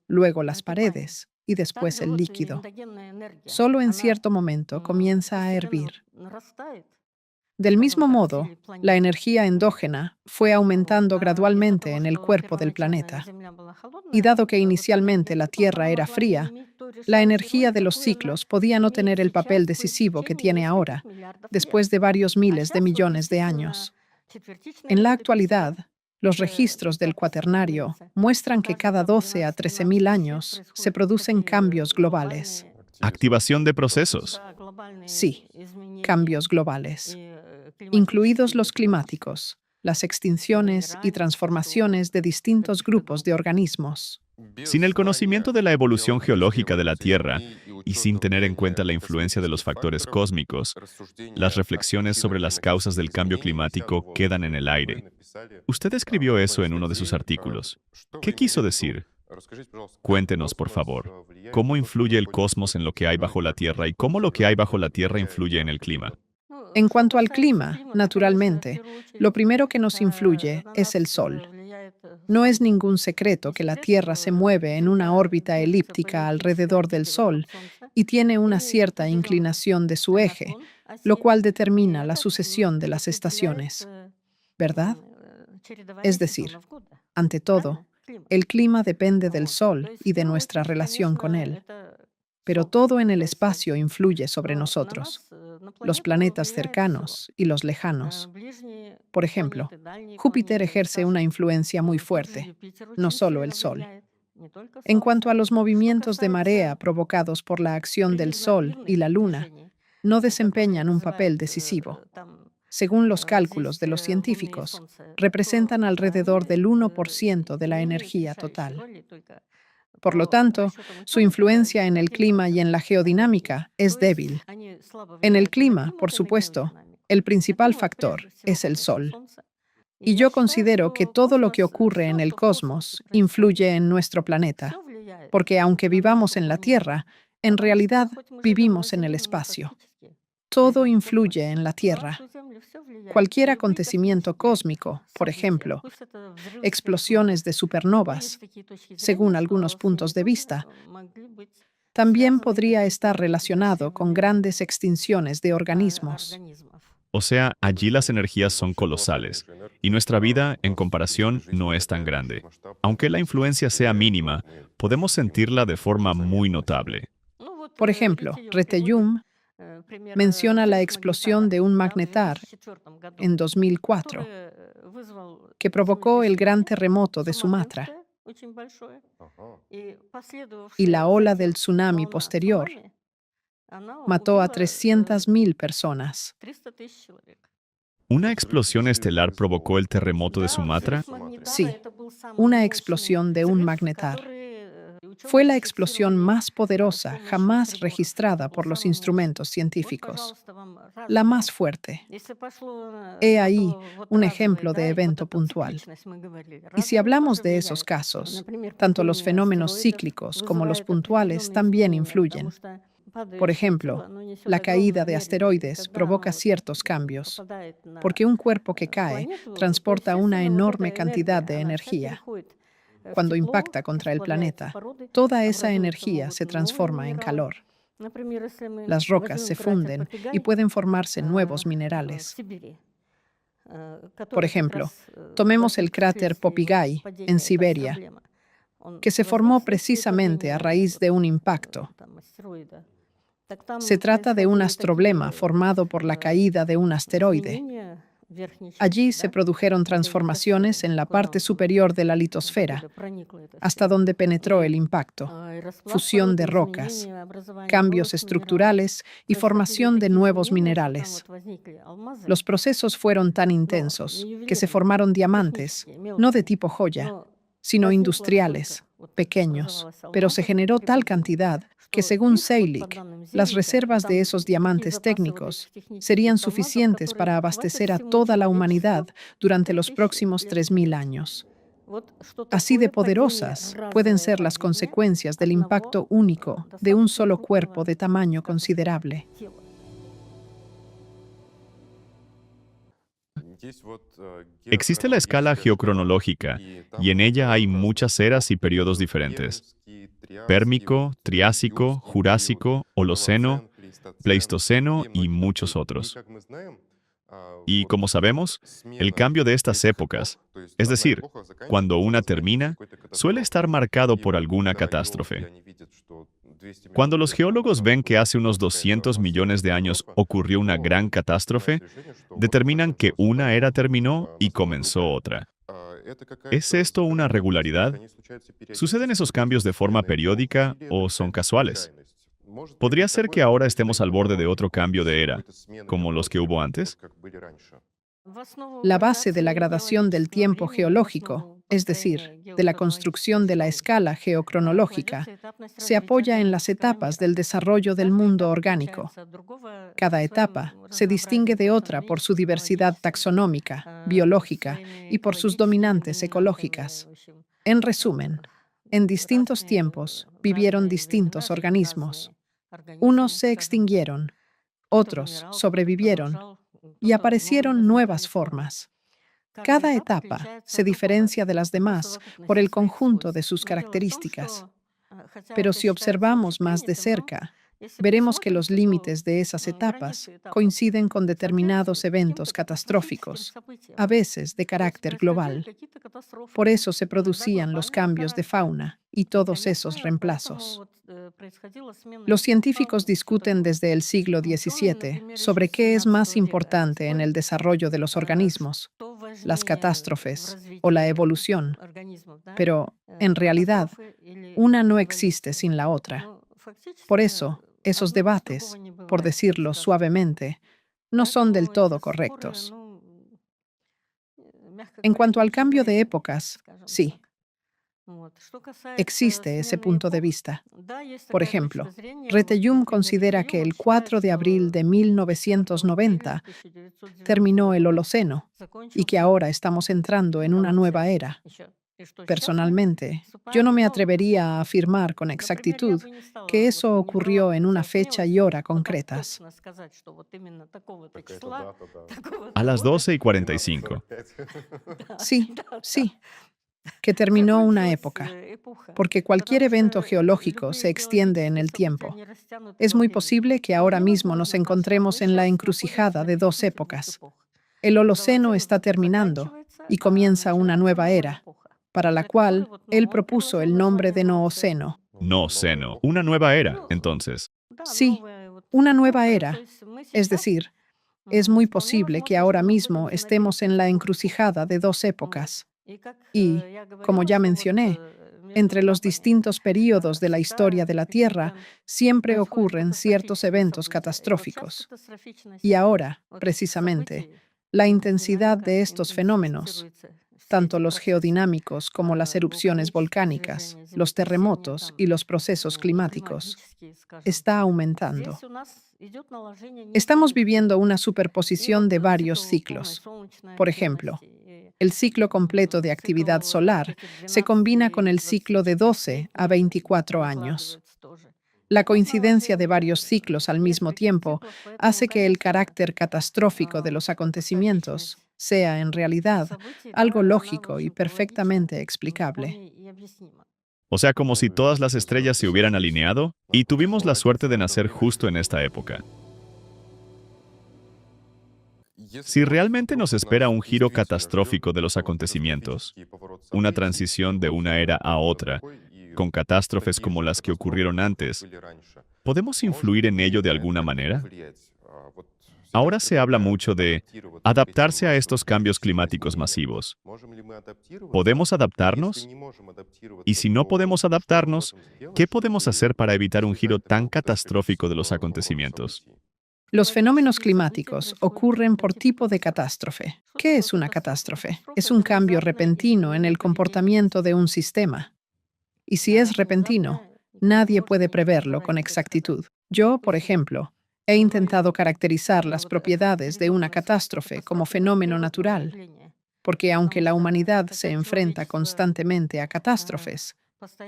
luego las paredes y después el líquido. Solo en cierto momento comienza a hervir. Del mismo modo, la energía endógena fue aumentando gradualmente en el cuerpo del planeta. Y dado que inicialmente la Tierra era fría, la energía de los ciclos podía no tener el papel decisivo que tiene ahora, después de varios miles de millones de años. En la actualidad, los registros del Cuaternario muestran que cada 12 a 13.000 años se producen cambios globales. Activación de procesos. Sí, cambios globales, incluidos los climáticos, las extinciones y transformaciones de distintos grupos de organismos. Sin el conocimiento de la evolución geológica de la Tierra y sin tener en cuenta la influencia de los factores cósmicos, las reflexiones sobre las causas del cambio climático quedan en el aire. Usted escribió eso en uno de sus artículos. ¿Qué quiso decir? Cuéntenos, por favor, ¿cómo influye el cosmos en lo que hay bajo la Tierra y cómo lo que hay bajo la Tierra influye en el clima? En cuanto al clima, naturalmente, lo primero que nos influye es el Sol. No es ningún secreto que la Tierra se mueve en una órbita elíptica alrededor del Sol y tiene una cierta inclinación de su eje, lo cual determina la sucesión de las estaciones. ¿Verdad? Es decir, ante todo, el clima depende del Sol y de nuestra relación con él. Pero todo en el espacio influye sobre nosotros, los planetas cercanos y los lejanos. Por ejemplo, Júpiter ejerce una influencia muy fuerte, no solo el Sol. En cuanto a los movimientos de marea provocados por la acción del Sol y la Luna, no desempeñan un papel decisivo. Según los cálculos de los científicos, representan alrededor del 1% de la energía total. Por lo tanto, su influencia en el clima y en la geodinámica es débil. En el clima, por supuesto, el principal factor es el Sol. Y yo considero que todo lo que ocurre en el cosmos influye en nuestro planeta, porque aunque vivamos en la Tierra, en realidad vivimos en el espacio. Todo influye en la Tierra. Cualquier acontecimiento cósmico, por ejemplo, explosiones de supernovas, según algunos puntos de vista, también podría estar relacionado con grandes extinciones de organismos. O sea, allí las energías son colosales, y nuestra vida, en comparación, no es tan grande. Aunque la influencia sea mínima, podemos sentirla de forma muy notable. Por ejemplo, Reteyum menciona la explosión de un magnetar en 2004, que provocó el gran terremoto de Sumatra, y la ola del tsunami posterior mató a 300.000 personas. ¿Una explosión estelar provocó el terremoto de Sumatra? Sí, una explosión de un magnetar. Fue la explosión más poderosa jamás registrada por los instrumentos científicos, la más fuerte. He ahí un ejemplo de evento puntual. Y si hablamos de esos casos, tanto los fenómenos cíclicos como los puntuales también influyen. Por ejemplo, la caída de asteroides provoca ciertos cambios, porque un cuerpo que cae transporta una enorme cantidad de energía. Cuando impacta contra el planeta, toda esa energía se transforma en calor. Las rocas se funden y pueden formarse nuevos minerales. Por ejemplo, tomemos el cráter Popigai en Siberia, que se formó precisamente a raíz de un impacto. Se trata de un astroblema formado por la caída de un asteroide. Allí se produjeron transformaciones en la parte superior de la litosfera, hasta donde penetró el impacto, fusión de rocas, cambios estructurales y formación de nuevos minerales. Los procesos fueron tan intensos que se formaron diamantes, no de tipo joya, sino industriales, pequeños, pero se generó tal cantidad que, según Seilik, las reservas de esos diamantes técnicos serían suficientes para abastecer a toda la humanidad durante los próximos 3000 años. Así de poderosas pueden ser las consecuencias del impacto único de un solo cuerpo de tamaño considerable. Existe la escala geocronológica, y en ella hay muchas eras y periodos diferentes: Pérmico, Triásico, Jurásico, Holoceno, Pleistoceno y muchos otros. Y como sabemos, el cambio de estas épocas, es decir, cuando una termina, suele estar marcado por alguna catástrofe. Cuando los geólogos ven que hace unos 200 millones de años ocurrió una gran catástrofe, determinan que una era terminó y comenzó otra. ¿Es esto una regularidad? ¿Suceden esos cambios de forma periódica o son casuales? ¿Podría ser que ahora estemos al borde de otro cambio de era, como los que hubo antes? La base de la gradación del tiempo geológico, es decir, de la construcción de la escala geocronológica, se apoya en las etapas del desarrollo del mundo orgánico. Cada etapa se distingue de otra por su diversidad taxonómica, biológica y por sus dominantes ecológicas. En resumen, en distintos tiempos vivieron distintos organismos. Unos se extinguieron, otros sobrevivieron y aparecieron nuevas formas. Cada etapa se diferencia de las demás por el conjunto de sus características. Pero si observamos más de cerca, veremos que los límites de esas etapas coinciden con determinados eventos catastróficos, a veces de carácter global. Por eso se producían los cambios de fauna y todos esos reemplazos. Los científicos discuten desde el siglo XVII sobre qué es más importante en el desarrollo de los organismos, las catástrofes o la evolución. Pero, en realidad, una no existe sin la otra. Por eso, esos debates, por decirlo suavemente, no son del todo correctos. En cuanto al cambio de épocas, sí, existe ese punto de vista. Por ejemplo, Retellum considera que el 4 de abril de 1990 terminó el Holoceno y que ahora estamos entrando en una nueva era. Personalmente, yo no me atrevería a afirmar con exactitud que eso ocurrió en una fecha y hora concretas. A las 12:45. Sí, sí, que terminó una época, porque cualquier evento geológico se extiende en el tiempo. Es muy posible que ahora mismo nos encontremos en la encrucijada de dos épocas. El Holoceno está terminando y comienza una nueva era, para la cual él propuso el nombre de Nooceno. Nooceno. Una nueva era, entonces. Sí, una nueva era. Es decir, es muy posible que ahora mismo estemos en la encrucijada de dos épocas. Y, como ya mencioné, entre los distintos períodos de la historia de la Tierra siempre ocurren ciertos eventos catastróficos. Y ahora, precisamente, la intensidad de estos fenómenos, tanto los geodinámicos como las erupciones volcánicas, los terremotos y los procesos climáticos, está aumentando. Estamos viviendo una superposición de varios ciclos. Por ejemplo, el ciclo completo de actividad solar se combina con el ciclo de 12 a 24 años. La coincidencia de varios ciclos al mismo tiempo hace que el carácter catastrófico de los acontecimientos sea, en realidad, algo lógico y perfectamente explicable. O sea, como si todas las estrellas se hubieran alineado y tuvimos la suerte de nacer justo en esta época. Si realmente nos espera un giro catastrófico de los acontecimientos, una transición de una era a otra, con catástrofes como las que ocurrieron antes, ¿Podemos influir en ello de alguna manera? Ahora se habla mucho de adaptarse a estos cambios climáticos masivos. ¿Podemos adaptarnos? Y si no podemos adaptarnos, ¿qué podemos hacer para evitar un giro tan catastrófico de los acontecimientos? Los fenómenos climáticos ocurren por tipo de catástrofe. ¿Qué es una catástrofe? Es un cambio repentino en el comportamiento de un sistema. Y si es repentino, nadie puede preverlo con exactitud. Yo, por ejemplo, he intentado caracterizar las propiedades de una catástrofe como fenómeno natural, porque aunque la humanidad se enfrenta constantemente a catástrofes,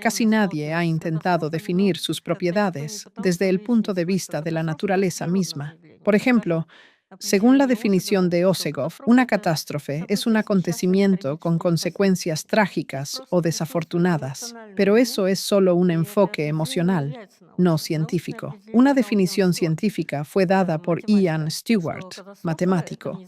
casi nadie ha intentado definir sus propiedades desde el punto de vista de la naturaleza misma. Por ejemplo, según la definición de Osegov, una catástrofe es un acontecimiento con consecuencias trágicas o desafortunadas, pero eso es solo un enfoque emocional, no científico. Una definición científica fue dada por Ian Stewart, matemático,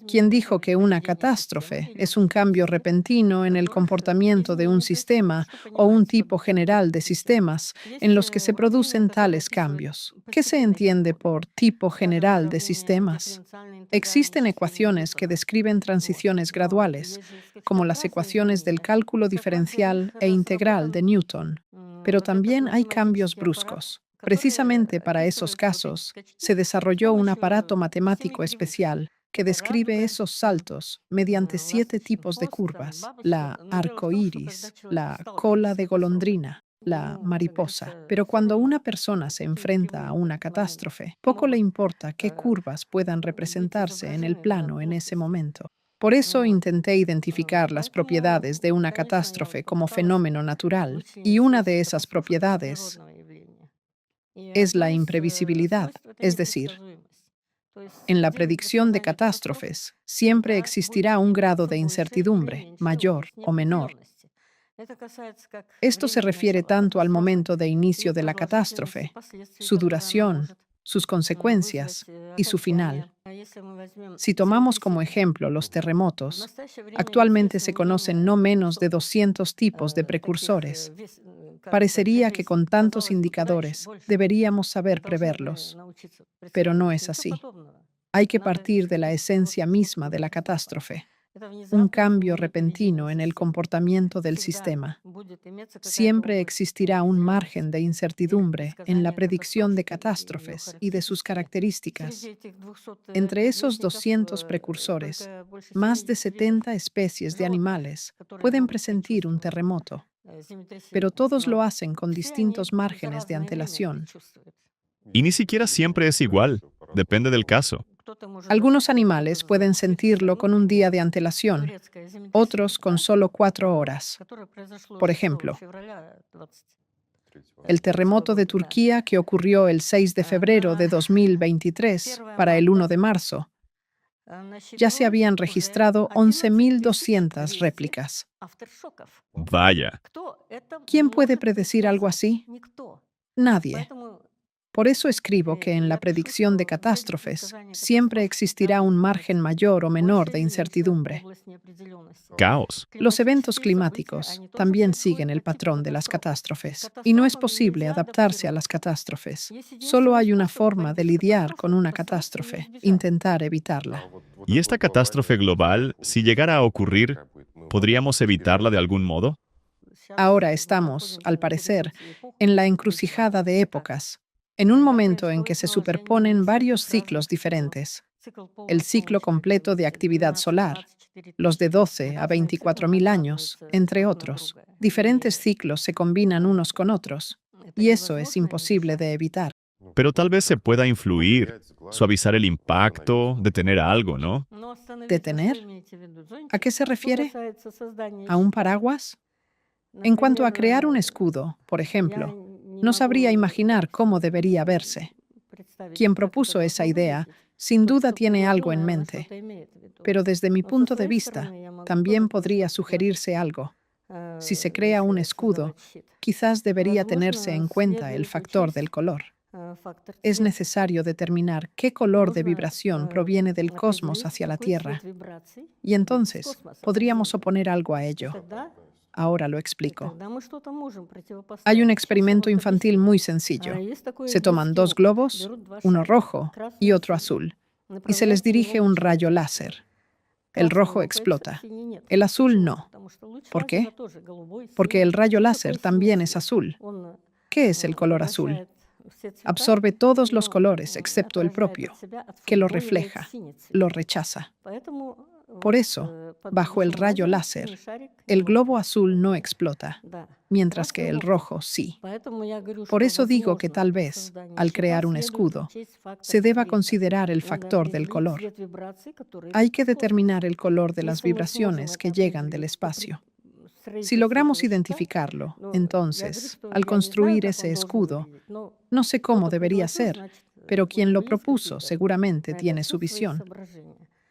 quien dijo que una catástrofe es un cambio repentino en el comportamiento de un sistema o un tipo general de sistemas en los que se producen tales cambios. ¿Qué se entiende por tipo general de sistemas? Existen ecuaciones que describen transiciones graduales, como las ecuaciones del cálculo diferencial e integral de Newton, pero también hay cambios bruscos. Precisamente para esos casos, se desarrolló un aparato matemático especial que describe esos saltos mediante 7 tipos de curvas: la arcoíris, la cola de golondrina, la mariposa. Pero cuando una persona se enfrenta a una catástrofe, poco le importa qué curvas puedan representarse en el plano en ese momento. Por eso intenté identificar las propiedades de una catástrofe como fenómeno natural, y una de esas propiedades es la imprevisibilidad, es decir, en la predicción de catástrofes siempre existirá un grado de incertidumbre, mayor o menor. Esto se refiere tanto al momento de inicio de la catástrofe, su duración, sus consecuencias y su final. Si tomamos como ejemplo los terremotos, actualmente se conocen no menos de 200 tipos de precursores. Parecería que con tantos indicadores deberíamos saber preverlos, pero no es así. Hay que partir de la esencia misma de la catástrofe, un cambio repentino en el comportamiento del sistema. Siempre existirá un margen de incertidumbre en la predicción de catástrofes y de sus características. Entre esos 200 precursores, más de 70 especies de animales pueden presentir un terremoto, pero todos lo hacen con distintos márgenes de antelación. Y ni siquiera siempre es igual, depende del caso. Algunos animales pueden sentirlo con un día de antelación, otros con solo 4 horas. Por ejemplo, el terremoto de Turquía que ocurrió el 6 de febrero de 2023 para el 1 de marzo. Ya se habían registrado 11.200 réplicas. Vaya. ¿Quién puede predecir algo así? Nadie. Por eso escribo que en la predicción de catástrofes siempre existirá un margen mayor o menor de incertidumbre. Caos. Los eventos climáticos también siguen el patrón de las catástrofes, y no es posible adaptarse a las catástrofes. Solo hay una forma de lidiar con una catástrofe: intentar evitarla. ¿Y esta catástrofe global, si llegara a ocurrir, podríamos evitarla de algún modo? Ahora estamos, al parecer, en la encrucijada de épocas, en un momento en que se superponen varios ciclos diferentes: el ciclo completo de actividad solar, los de 12 a 24.000 años, entre otros. Diferentes ciclos se combinan unos con otros, y eso es imposible de evitar. Pero tal vez se pueda influir, suavizar el impacto, detener algo, ¿no? ¿Detener? ¿A qué se refiere? ¿A un paraguas? En cuanto a crear un escudo, por ejemplo, no sabría imaginar cómo debería verse. Quien propuso esa idea sin duda tiene algo en mente, pero desde mi punto de vista también podría sugerirse algo. Si se crea un escudo, quizás debería tenerse en cuenta el factor del color. Es necesario determinar qué color de vibración proviene del cosmos hacia la Tierra, y entonces podríamos oponer algo a ello. Ahora lo explico. Hay un experimento infantil muy sencillo. Se toman dos globos, uno rojo y otro azul, y se les dirige un rayo láser. El rojo explota, el azul no. ¿Por qué? Porque el rayo láser también es azul. ¿Qué es el color azul? Absorbe todos los colores excepto el propio, que lo refleja, lo rechaza. Por eso, bajo el rayo láser, el globo azul no explota, mientras que el rojo sí. Por eso digo que tal vez, al crear un escudo, se deba considerar el factor del color. Hay que determinar el color de las vibraciones que llegan del espacio. Si logramos identificarlo, entonces, al construir ese escudo, no sé cómo debería ser, pero quien lo propuso seguramente tiene su visión.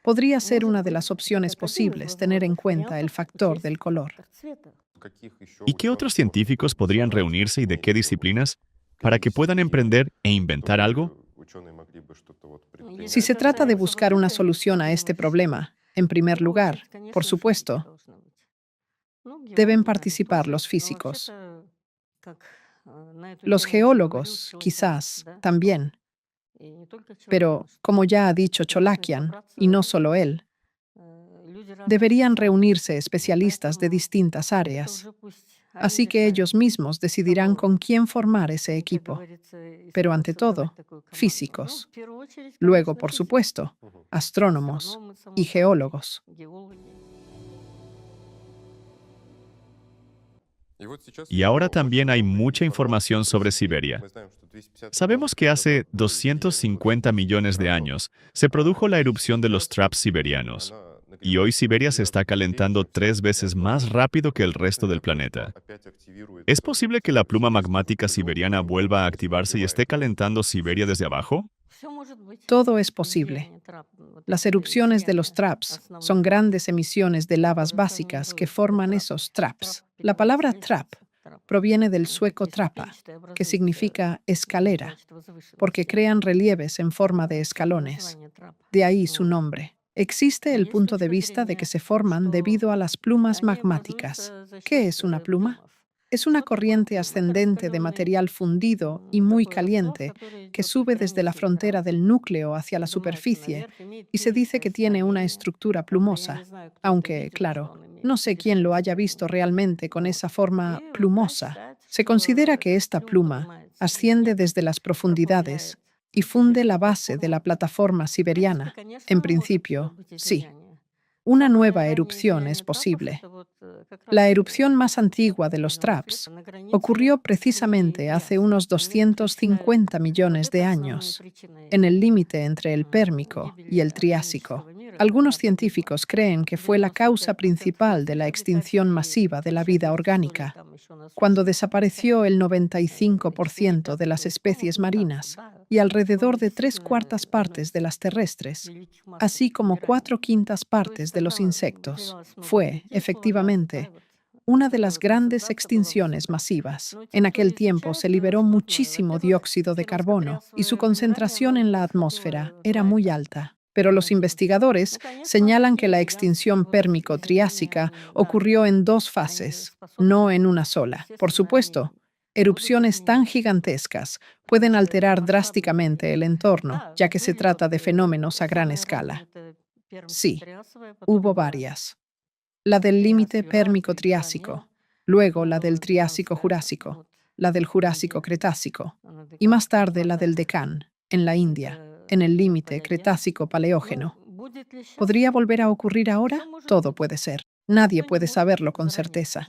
Podría ser una de las opciones posibles tener en cuenta el factor del color. ¿Y qué otros científicos podrían reunirse y de qué disciplinas para que puedan emprender e inventar algo? Si se trata de buscar una solución a este problema, en primer lugar, por supuesto, deben participar los físicos. Los geólogos, quizás, también. Pero, como ya ha dicho Cholakian, y no solo él, deberían reunirse especialistas de distintas áreas. Así que ellos mismos decidirán con quién formar ese equipo. Pero ante todo, físicos. Luego, por supuesto, astrónomos y geólogos. Y ahora también hay mucha información sobre Siberia. Sabemos que hace 250 millones de años se produjo la erupción de los traps siberianos. Y hoy Siberia se está calentando 3 veces más rápido que el resto del planeta. ¿Es posible que la pluma magmática siberiana vuelva a activarse y esté calentando Siberia desde abajo? Todo es posible. Las erupciones de los traps son grandes emisiones de lavas básicas que forman esos traps. La palabra trap proviene del sueco trapa, que significa escalera, porque crean relieves en forma de escalones. De ahí su nombre. Existe el punto de vista de que se forman debido a las plumas magmáticas. ¿Qué es una pluma? Es una corriente ascendente de material fundido y muy caliente que sube desde la frontera del núcleo hacia la superficie y se dice que tiene una estructura plumosa, aunque, claro, no sé quién lo haya visto realmente con esa forma plumosa. Se considera que esta pluma asciende desde las profundidades y funde la base de la plataforma siberiana. En principio, sí. Una nueva erupción es posible. La erupción más antigua de los traps ocurrió precisamente hace unos 250 millones de años, en el límite entre el Pérmico y el Triásico. Algunos científicos creen que fue la causa principal de la extinción masiva de la vida orgánica, cuando desapareció el 95% de las especies marinas y alrededor de 3/4 partes de las terrestres, así como 4/5 partes de los insectos. Fue, efectivamente, una de las grandes extinciones masivas. En aquel tiempo se liberó muchísimo dióxido de carbono y su concentración en la atmósfera era muy alta. Pero los investigadores señalan que la extinción pérmico-triásica ocurrió en 2 fases, no en una sola. Por supuesto, erupciones tan gigantescas pueden alterar drásticamente el entorno, ya que se trata de fenómenos a gran escala. Sí, hubo varias. La del límite pérmico-triásico, luego la del Triásico-Jurásico, la del Jurásico-Cretácico y más tarde la del Deccan, en la India, en el límite Cretácico-Paleógeno. ¿Podría volver a ocurrir ahora? Todo puede ser. Nadie puede saberlo con certeza.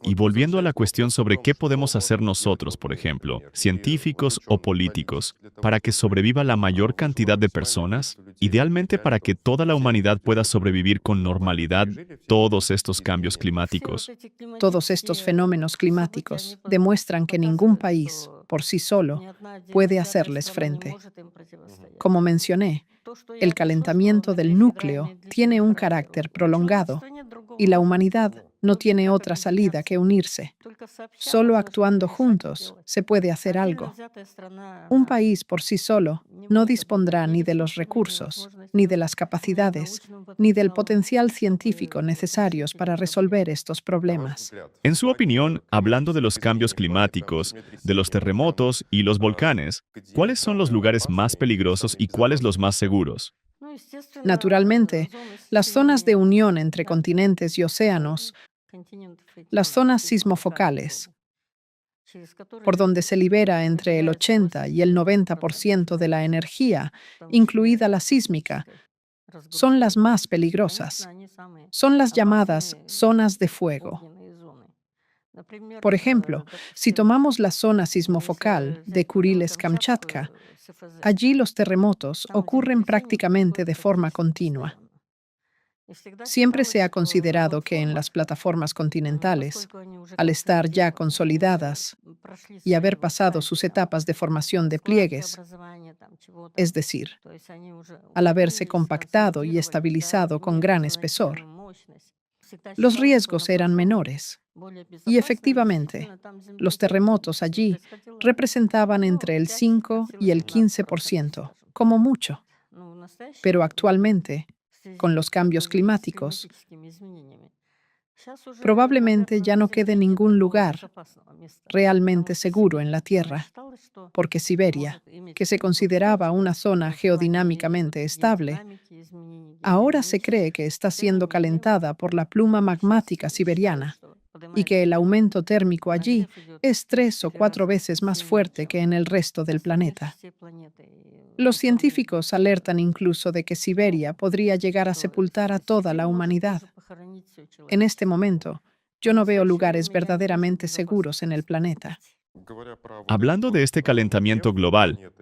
Y volviendo a la cuestión sobre qué podemos hacer nosotros, por ejemplo, científicos o políticos, para que sobreviva la mayor cantidad de personas, idealmente para que toda la humanidad pueda sobrevivir con normalidad todos estos cambios climáticos. Todos estos fenómenos climáticos demuestran que ningún país, por sí solo, puede hacerles frente. Como mencioné, el calentamiento del núcleo tiene un carácter prolongado y la humanidad No tiene otra salida que unirse. Solo actuando juntos se puede hacer algo. Un país por sí solo no dispondrá ni de los recursos, ni de las capacidades, ni del potencial científico necesarios para resolver estos problemas. En su opinión, hablando de los cambios climáticos, de los terremotos y los volcanes, ¿cuáles son los lugares más peligrosos y cuáles los más seguros? Naturalmente, las zonas de unión entre continentes y océanos, las zonas sismofocales, por donde se libera entre el 80 y el 90% de la energía, incluida la sísmica, son las más peligrosas. Son las llamadas zonas de fuego. Por ejemplo, si tomamos la zona sismofocal de Kuriles-Kamchatka, allí los terremotos ocurren prácticamente de forma continua. Siempre se ha considerado que en las plataformas continentales, al estar ya consolidadas y haber pasado sus etapas de formación de pliegues, es decir, al haberse compactado y estabilizado con gran espesor, los riesgos eran menores. Y efectivamente, los terremotos allí representaban entre el 5 y el 15%, como mucho. Pero actualmente, con los cambios climáticos, probablemente ya no quede ningún lugar realmente seguro en la Tierra, porque Siberia, que se consideraba una zona geodinámicamente estable, ahora se cree que está siendo calentada por la pluma magmática siberiana y que el aumento térmico allí es 3 o 4 veces más fuerte que en el resto del planeta. Los científicos alertan incluso de que Siberia podría llegar a sepultar a toda la humanidad. En este momento, yo no veo lugares verdaderamente seguros en el planeta. Hablando de este calentamiento global,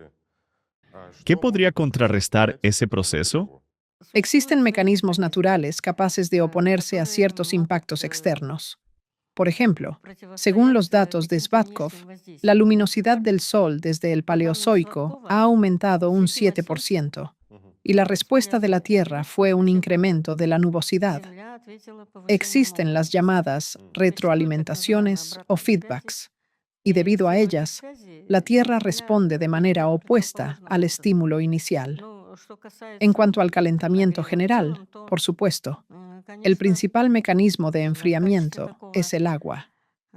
¿qué podría contrarrestar ese proceso? Existen mecanismos naturales capaces de oponerse a ciertos impactos externos. Por ejemplo, según los datos de Svatkov, la luminosidad del Sol desde el Paleozoico ha aumentado un 7%, y la respuesta de la Tierra fue un incremento de la nubosidad. Existen las llamadas retroalimentaciones o feedbacks, y debido a ellas, la Tierra responde de manera opuesta al estímulo inicial. En cuanto al calentamiento general, por supuesto, el principal mecanismo de enfriamiento es el agua.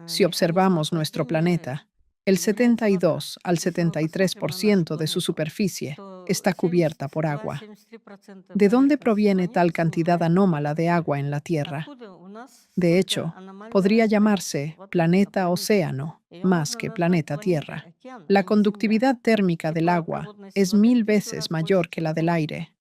Si observamos nuestro planeta, el 72 al 73% de su superficie está cubierta por agua. ¿De dónde proviene tal cantidad anómala de agua en la Tierra? De hecho, podría llamarse planeta océano más que planeta Tierra. La conductividad térmica del agua es 1000 veces mayor que la del aire.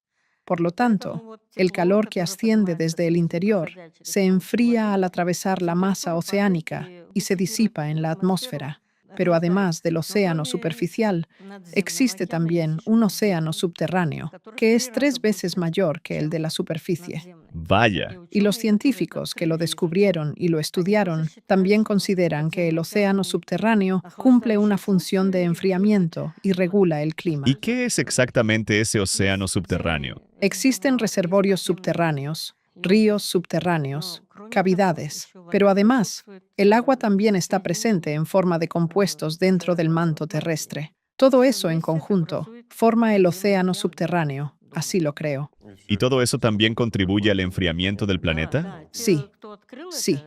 Por lo tanto, el calor que asciende desde el interior se enfría al atravesar la masa oceánica y se disipa en la atmósfera. Pero además del océano superficial, existe también un océano subterráneo, que es 3 veces mayor que el de la superficie. Vaya. Y los científicos que lo descubrieron y lo estudiaron también consideran que el océano subterráneo cumple una función de enfriamiento y regula el clima. ¿Y qué es exactamente ese océano subterráneo? Existen reservorios subterráneos, ríos subterráneos, cavidades, pero además, el agua también está presente en forma de compuestos dentro del manto terrestre. Todo eso en conjunto forma el océano subterráneo, así lo creo. ¿Y todo eso también contribuye al enfriamiento del planeta? Sí, sí.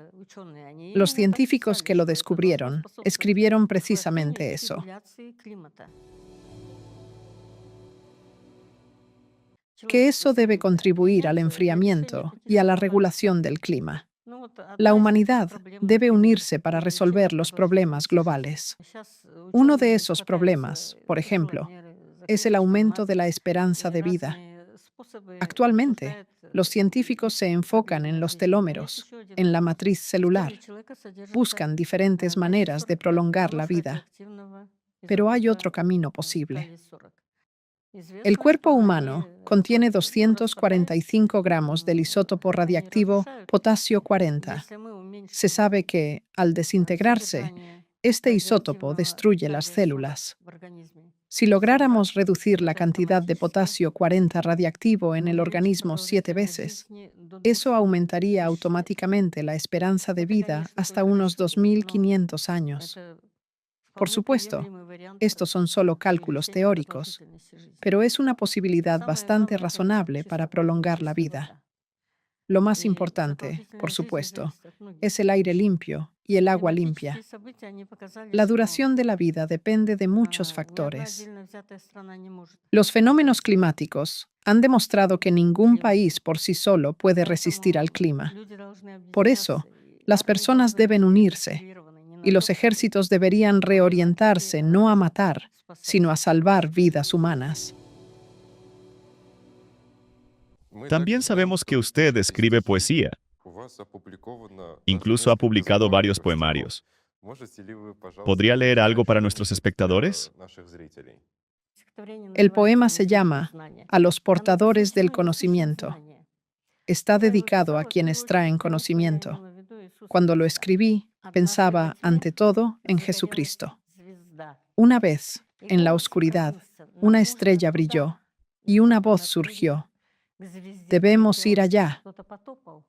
Los científicos que lo descubrieron escribieron precisamente eso. Que eso debe contribuir al enfriamiento y a la regulación del clima. La humanidad debe unirse para resolver los problemas globales. Uno de esos problemas, por ejemplo, es el aumento de la esperanza de vida. Actualmente, los científicos se enfocan en los telómeros, en la matriz celular. Buscan diferentes maneras de prolongar la vida. Pero hay otro camino posible. El cuerpo humano contiene 245 gramos del isótopo radiactivo potasio 40. Se sabe que, al desintegrarse, este isótopo destruye las células. Si lográramos reducir la cantidad de potasio 40 radiactivo en el organismo 7 veces, eso aumentaría automáticamente la esperanza de vida hasta unos 2500 años. Por supuesto, estos son solo cálculos teóricos, pero es una posibilidad bastante razonable para prolongar la vida. Lo más importante, por supuesto, es el aire limpio y el agua limpia. La duración de la vida depende de muchos factores. Los fenómenos climáticos han demostrado que ningún país por sí solo puede resistir al clima. Por eso, las personas deben unirse y los ejércitos deberían reorientarse no a matar, sino a salvar vidas humanas. También sabemos que usted escribe poesía. Incluso ha publicado varios poemarios. ¿Podría leer algo para nuestros espectadores? El poema se llama A los portadores del conocimiento. Está dedicado a quienes traen conocimiento. Cuando lo escribí, pensaba, ante todo, en Jesucristo. Una vez, en la oscuridad, una estrella brilló y una voz surgió. Debemos ir allá.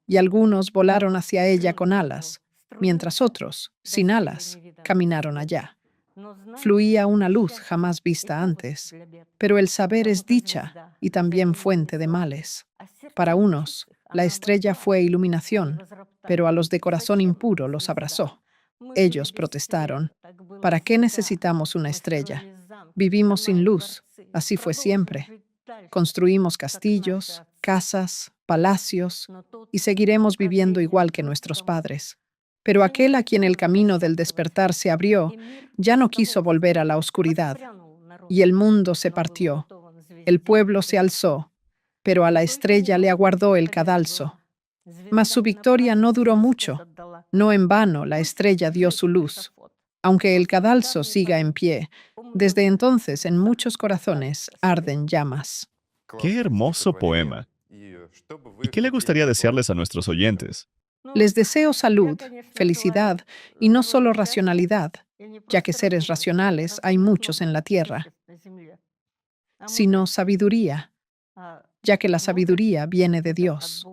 Y algunos volaron hacia ella con alas, mientras otros, sin alas, caminaron allá. Fluía una luz jamás vista antes, pero el saber es dicha y también fuente de males. Para unos, la estrella fue iluminación, pero a los de corazón impuro los abrazó. Ellos protestaron: ¿para qué necesitamos una estrella? Vivimos sin luz, así fue siempre. Construimos castillos, casas, palacios, y seguiremos viviendo igual que nuestros padres. Pero aquel a quien el camino del despertar se abrió, ya no quiso volver a la oscuridad, y el mundo se partió. El pueblo se alzó, pero a la estrella le aguardó el cadalso. Mas su victoria no duró mucho. No en vano la estrella dio su luz. Aunque el cadalso siga en pie, desde entonces en muchos corazones arden llamas. ¡Qué hermoso poema! ¿Y qué le gustaría desearles a nuestros oyentes? Les deseo salud, felicidad y no solo racionalidad, ya que seres racionales hay muchos en la tierra, sino sabiduría, ya que la sabiduría viene de Dios.